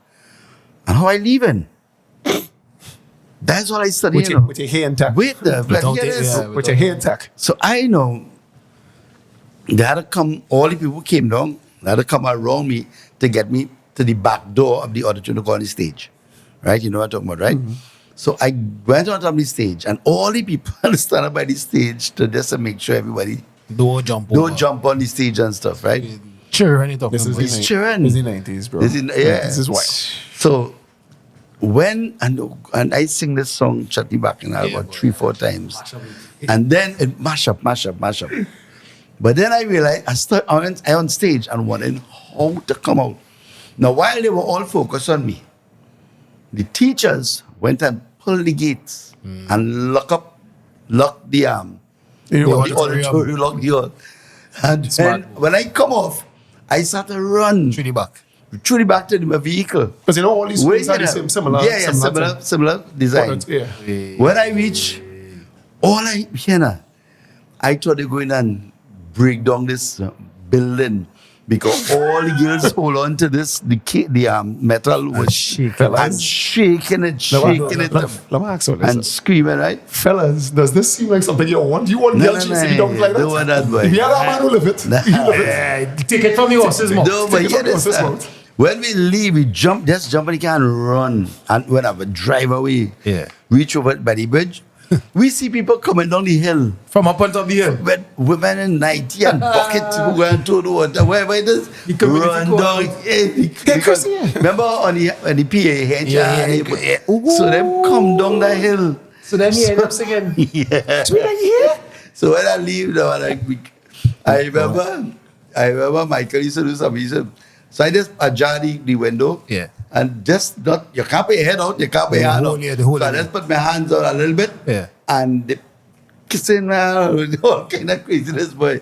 and how I leave in. That's what I study. With your hair intact. Wait there, but Without here it, it is. yeah. With your hair intact. So I know they had to come, all the people came down, they had to come around me to get me to the back door of the auditorium to go on the stage. Right? You know what I'm talking about, right? So I went on top of the stage and all the people stand up by the stage to just to make sure everybody Don't jump don't jump on the stage and stuff, right? Sure, any talking This is about. It's children. This is the 90s, bro. This is why. So when and I sing this song Chutney back in about 3-4 times, and then it mash up. But then I realized I went on stage and wondering how to come out. Now while they were all focused on me, the teachers went and pulled the gates and locked the auditorium, locked the door. And then when I come off, I start to run Truly back. truly back to my vehicle. Because you know all these schools are the same, similar. Similar design. Yeah. When I reach, all I hear, I thought they going and break down this building because all the girls hold on to this, the metal was shaking it Let me ask you this. and screaming, right? Fellas, does this seem like something you want? You want girls to be done like that? Don't want that boy. If you have a man who live it, you live it. Take it from the horse's mouth. No, but Take it hear from the this. horse's mouth. When we leave, we just jump in the car and run. And when I would drive away, Yeah. reach over by the bridge, we see people coming down the hill. From up on top of the hill. With women in 90 and buckets going to the water. Wherever it is, The community run go down. out. Because remember on the PA, Yeah. so them come down the hill. So then he ended up singing. Yeah. So when I leave, I remember Michael used to do something. So I just ajar the window. Yeah. And just not, you can't put your head out, you can't put your hand out. So I just put my hands out a little bit. Yeah. And the kissing, all kind of craziness, boy.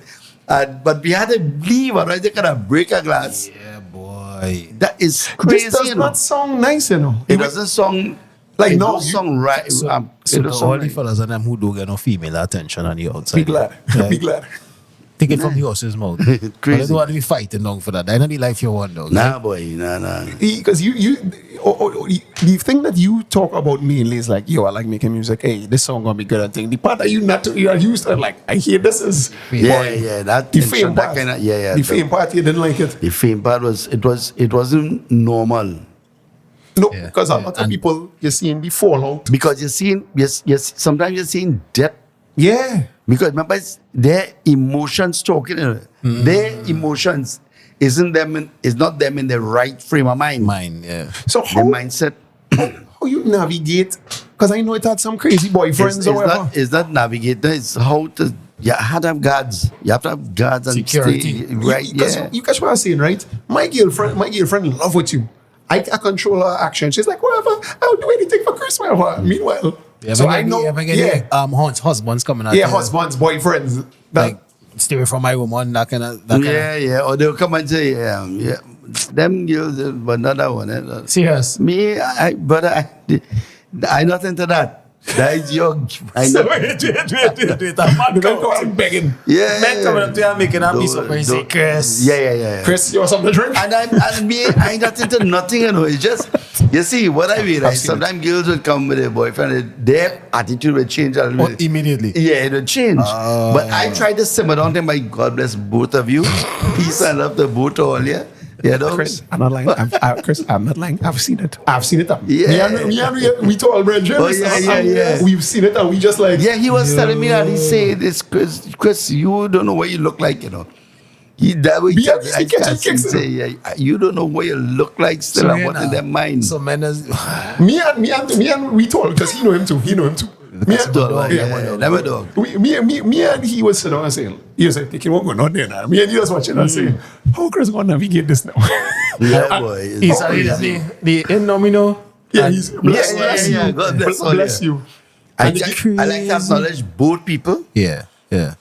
But we had to leave, otherwise they kind of break a glass. Yeah, boy. That is crazy, This does not sound nice, you know. It doesn't song, Like, it no, don't you- song right. So, it so don't to song all the right. fellas and them who don't get no female attention on the outside. Be glad. Yeah. Be glad. Take it from the horse's mouth. Crazy. But I don't want to be fighting long for that. I know the life you want, though. Nah, boy, nah. Because the thing that you talk about mainly is like, yo, I like making music. Hey, this song gonna be good. And thing. The part that you are used to, like, I hear this is Yeah, that the tension, fame that part. kind of, yeah. The fame part you didn't like it. The fame part it wasn't normal. No, Yeah. because a lot of And- people you're seeing the fallout. Because you're seeing, yes, sometimes you're seeing depth. Yeah. Because remember, it's their emotions talking. Their emotions is not them in the right frame of mind. Mine, yeah. So The how mindset. how you navigate? Because I know it had some crazy boyfriends or whatever. It's not navigator. It's how to. You have to have guards. You have to have guards and Security. stay right. Because Yeah. you catch what I'm saying, right? My girlfriend in love with you. I control her action. She's like, whatever, I'll do anything for Chris. Whatever. Meanwhile, so I know, husbands coming out. yeah, there, husbands, boyfriends. That, Like, stay away from my woman, that kind of. Yeah. Or they'll come and say, yeah. Them girls, but not that one. Serious. Me, I not into that. That is your. I So not, wait. A man the men come go up out begging. yeah. Men coming up to you and making a piece of and say, Chris. Yeah. Chris, you want something to drink? And I ain't not into nothing, you know. It's just, you see, what I realize, seen it. sometimes girls will come with a boyfriend, their attitude will change a little bit. Immediately. Yeah, it will change. But I try to simmer down to my God bless both of you. Peace and love to both all, yeah? You know? Chris, I'm not lying. Chris, I'm not lying. I've seen it. Yeah. Me and we told Bridget. Oh, yeah. We've seen it and we just like, Yeah, he was telling me that he said this, Chris, you don't know what you look like, you know. That way, Yeah, I he catches can kicks, say, you don't know what you look like still and what's in their mind. So men is me and we told because he know him too. Me and Dog, yeah, never dog. me and he was sitting down and saying, he was like, thinking what going on there now. Me and he was watching and saying, how Chris gonna navigate this now? Yeah, boy. he's the in nomino. Yeah, he's bless, yeah, bless yeah, you. God bless all Bless you. you. I, And I like to acknowledge both people. Yeah, yeah.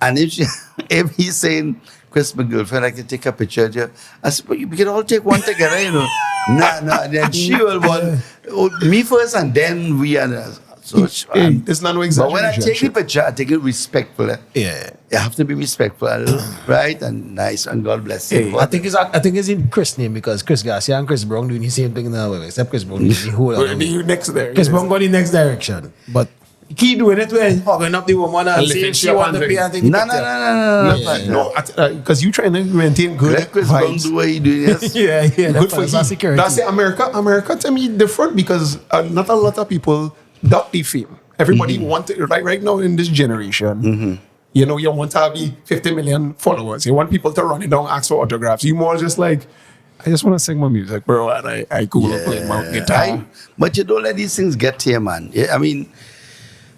And if he's saying, Chris, my girlfriend, I can take a picture of you. I said, but we can all take one together, you know. Nah. Then she will want me first, and then we are. So hey, it's not no but when I exaggeration. take the picture, I take it respectful. Yeah. You have to be respectful, right? And nice, and God bless you. I think it's in Chris' name because Chris Garcia and Chris Brown doing the same thing now, except Chris Brown doing the whole other way. You next there. Chris Brown go the next direction, but keep doing it when hugging up the woman and lifting saying she up want and to pay and take the No, picture. no. Because you trying to maintain good Let Chris Brown vibes. do what he doing. Yes. Yeah, Good for that's you. security. That's it. America to me different because not a lot of people doubt the fame. Everybody want it right now in this generation. You know, you want to have 50 million followers. You want people to run it down, ask for autographs. You more just like, I just want to sing my music, bro, and I cool play my guitar. But you don't let these things get to you, man. Yeah, I mean,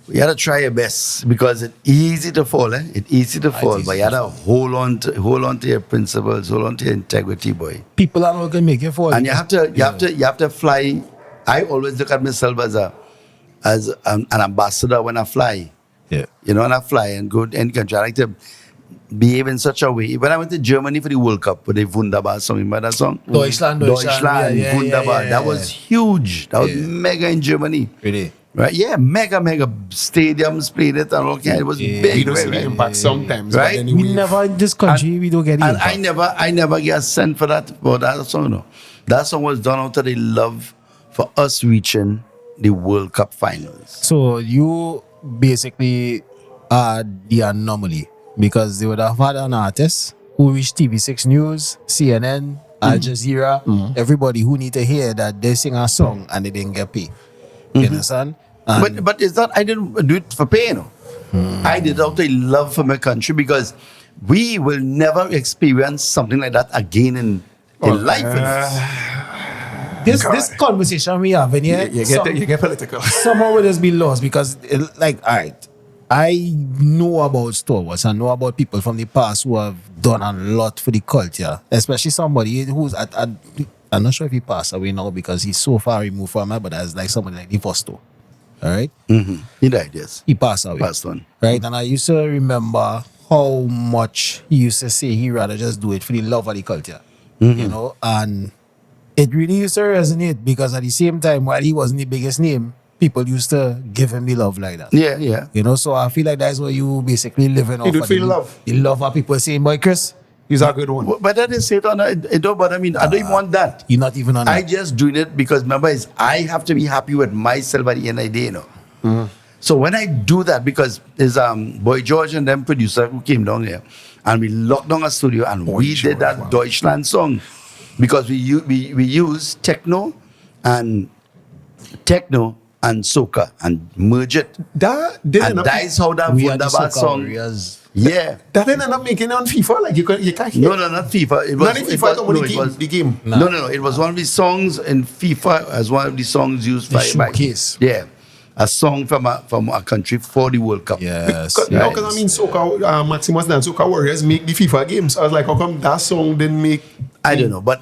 you gotta try your best because it's easy to fall, It's easy to fall, but you gotta hold on to your principles, hold on to your integrity, boy. People are not gonna make it for And you have to fly. I always look at myself as an ambassador when I fly. Yeah. You know, when I fly and go to any country, I like to behave in such a way. When I went to Germany for the World Cup with the Wunderbar song, remember that song? Deutschland, yeah, Wunderbar. yeah. That was huge. That was mega in Germany. Really? Right? Yeah, mega stadiums played it and all kinds. It was big. You don't see the impact sometimes, Right? but anyway. We never in this country we don't get it. And I never get sent for that song. No. That song was done out of the love for us reaching the World Cup finals. So you basically are the anomaly because they would have had an artist who reached TV6 News, CNN, Al Jazeera, everybody who need to hear that they sing a song and they didn't get paid. You understand? And But it's not, I didn't do it for pay, you know. I did it out of love for my country because we will never experience something like that again in life. this conversation we have in here, You get political. somehow will just be lost because, all right, I know about Star Wars. I know about people from the past who have done a lot for the culture, especially somebody who's I'm not sure if he passed away now because he's so far removed from it, but as like somebody like Nifosto. All right? He died, yes. He passed away. Passed on. Right? And I used to remember how much he used to say he'd rather just do it for the love of the culture. You know? And it really used to resonate because at the same time, while he wasn't the biggest name, people used to give him the love like that. Yeah. You know, so I feel like that's what you basically living off do of. feel love. The love of people saying, boy, Chris, He's a good one. But that is it on it don't bother me. I don't even want that. you're not even on I that. just doing it because remember I have to be happy with myself at the end of the day, you know. So when I do that, because there's Boy George and them producer who came down here and we locked down a studio and we did that Deutschland song because we use techno and soca and merge it. That And didn't that is how that We are the Wunderbar Soca song. warriors. Yeah. that didn't end up making it on FIFA. Like you can't hear. No, not FIFA. It was Not in FIFA, no, the game. The game. No. It was one of the songs in FIFA as one of the songs used The by showcase. Yeah, a song from a country for the World Cup. Yes. Because I mean, Soca, Maximus and Soca Warriors make the FIFA games. I was like, how come that song didn't make? I don't know, but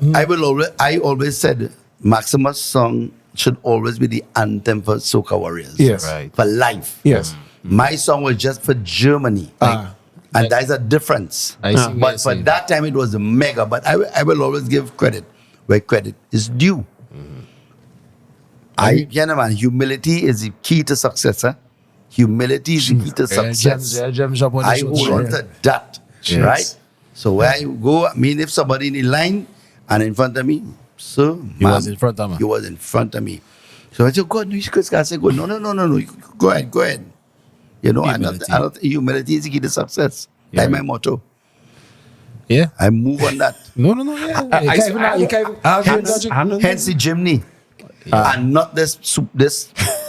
I always said Maximus' song should always be the anthem for Soca Warriors. Yes. Right. For life. Yes. My song was just for Germany. And there's a difference. I see what you're But for saying. that time, it was mega. But I will always give credit where credit is due. Man, humility is the key to success. Humility is the key to success. Gems up on the I show. hold on to that, Yes. right? So where I go, I mean, if somebody in the line and in front of me, so He was in front of me. He was in front of me. So I said, God, no, Chris Garcia, go. No. Go ahead. You know, humility is the key to success. Yeah. That's my motto. Yeah. I move on that. No. Yeah. You can't even argue. Hence the chimney. And not this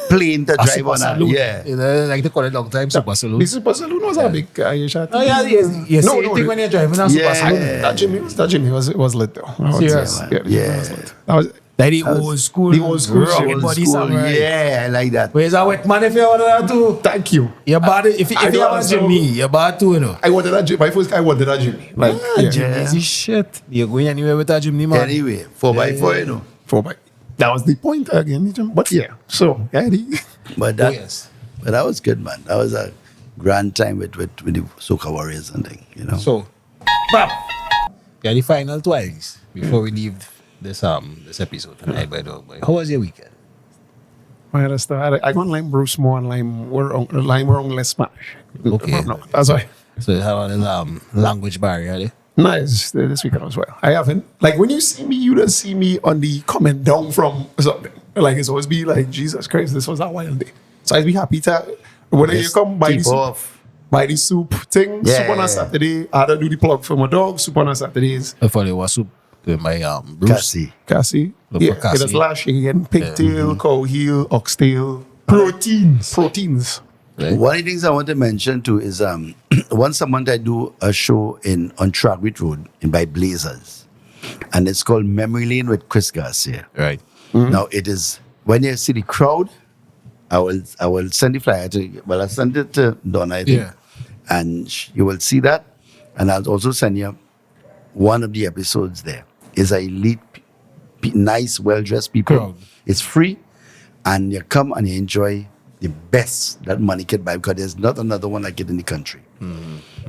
plane to drive on. Yeah. You know, like they call it long time, super saloon. The Super Saloon was a big shot. Oh, yeah, you say anything when you're driving a super saloon. That Jimmy was lit though. I would Serious? say. Yeah. That was lit. That was Like the old school. the old school rocket shit. body School, song, right? yeah, I like that. Where's a wet man if you order that too? thank you. You're bad if you I have don't a understand. Jimmy, you're bad too, you know. I wanted that Jimmy. My first guy wanted that Jimmy. Jimmy is the shit. You're going anywhere with that Jimmy, man. Anyway, 4x4, you know. 4x. That was the point again. But yeah, so Eddie. But that, yes. but that was good, man. That was a grand time with the Soca Warriors and thing, you know. So, yeah, the final twice before we leave this episode tonight. By the way, how was your weekend? I understand. I got lime Bruce more and lime we're on less Spanish. Okay. No, that's why. So you have a little language barrier there. Nice this weekend as well. I haven't like when you see me, you don't see me on the comment down from something. Like it's always be like Jesus Christ, this was a wild day. So I'd be happy to when you Just come buy the keep soup, off. buy the soup thing. Yeah, soup on yeah, a yeah. Saturday. I had to do the plug for my dog. Soup on a Saturdays. I thought it was soup with my Bruce. Cassie. Cassie. Look Yeah, for Cassie. it is lash again. Pigtail, cow heel, oxtail. Proteins. Right? One of the things I want to mention too is once a month I do a show on Trackbit Road by Blazers, and it's called Memory Lane with Chris Garcia. Right. Now it is when you see the crowd, I will send the flyer to I send it to Donna, I think, Yeah. and you will see that, and I'll also send you one of the episodes. There is a elite, nice, well dressed people. Crowd. It's free, and you come and you enjoy the best that money can buy because there's not another one like it in the country.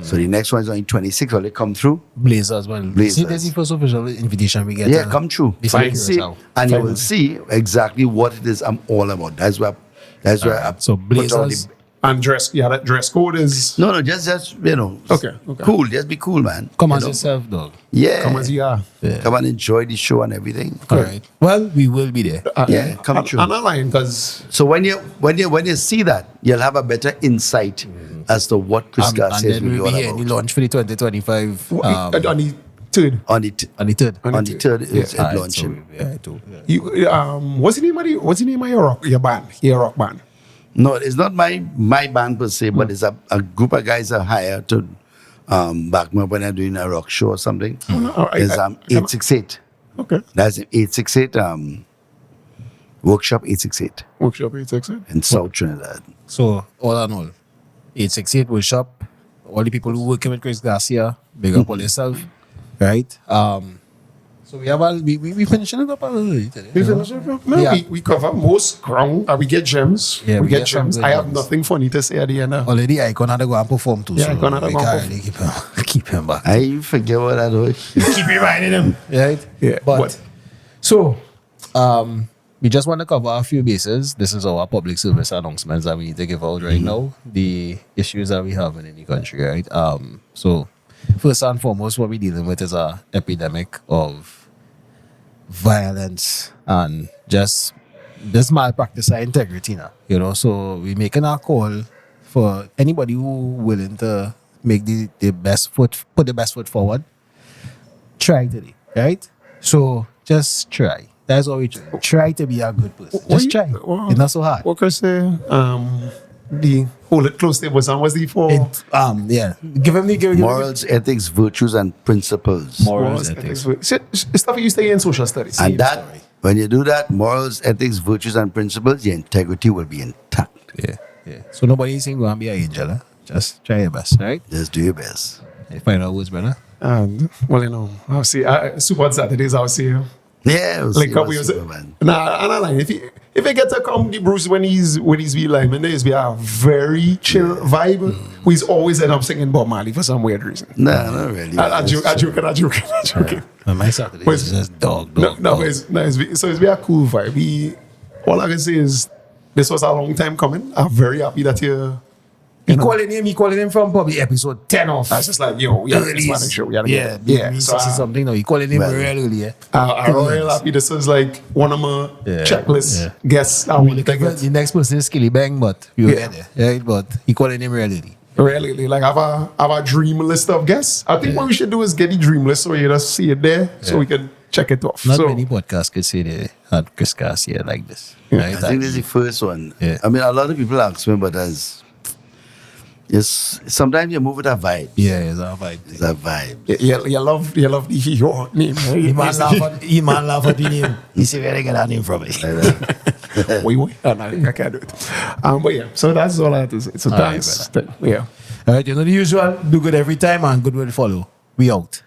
So the next one is on 26. Will they come through? Blazers, well. Blazers. See, that's the first official invitation we get. Yeah, come true. Before And you see, out. and you will see exactly what it is I'm all about. That's where I So put all Blazers. the, And that dress code is no, just you know. Okay. Cool. Just be cool, man. Come You as know? yourself, dog. Yeah. come as you are. Come and enjoy the show and everything. All right. Well, we will be there. Yeah, come true. I'm not lying because So when you see that, you'll have a better insight as to what Chris And Garcia is then really we'll be all here in the about. launch for the 2025 on the third. On the on the third. on the third is Yeah. it launching. You what's the name of your band? Your rock band. No, it's not my band per se, but it's a group of guys I hired to back me up when I'm doing a rock show or something. It's 868. Okay. That's 868 Workshop 868 Workshop 868. in South Trinidad. So, all in all, 868 will shop. All the people who working with Chris Garcia, big up all yourself. Right? So we have we finishing it up a little bit today. No, Yeah. we cover most ground. We get gems. Yeah, we we get get some gems. good I have gems. nothing funny to say at the end. Already, Icon had to go and perform too. Yeah, so Icon had to we go and can't really keep him back. I forget what I do. Keep reminding him. Right? Yeah, But, so, we just want to cover a few bases. This is our public service announcements that we need to give out right now. The issues that we have in the country, right? So, first and foremost, what we're dealing with is a epidemic of violence and just this malpractice of integrity now. You know, so we're making our call for anybody who willing to make the best foot, put the best foot forward. Try today, right? So just try. That's all we try. Try to be a good person. Just try. It's not so hard. What can I say? The hold it close tables and what's the for? Yeah. Give him Morals, ethics, virtues, and principles. morals, ethics. Stuff you stay in social studies. And that, when you do that, morals, ethics, virtues, and principles, your integrity will be intact. Yeah. So nobody's saying go and be an angel. Huh? Just try your best, right? Just do your best. Final words, brother. And well, you know, I'll see. Super Saturdays, I'll see you. Yeah, we'll Like see couple what's years. Superman. Nah, I'm not lying. If he gets to come, the Bruce when he's be live, and there's be a very chill vibe. He's always end up singing Bob Marley for some weird reason. No, not really. I joke. And my Saturday But is just dog. No, but it's be a cool vibe. All I can say is this was a long time coming. I'm very happy that you. He calling him from probably episode 10 off. I was just like, yo, we gotta get this man a show. We gotta get it. Yeah. So something. No, he calling him Well, real early. Yeah. I'm real happy. This is like one of my checklist Yeah. guests. I want to The get next person is Skilly Bang, but we will Yeah. get there. Right? But he calling him real early. really like have a dream list of guests. I think what we should do is get the dream list so you just see it there so we can check it off. Not so, many podcasts could say they had Chris Garcia like this. Yeah. Right? I think this is the first one. Yeah. I mean, a lot of people ask me, but sometimes you move with a vibe. Yeah, it's a vibe. It's a vibe. you love the hero name. He man laugh at the name. He say, where they get that name from? Wait. I can't do it. But yeah, so that's all I have to say. So All right, thanks. Yeah. All right, you know the usual. Do good every time and good will follow. We out.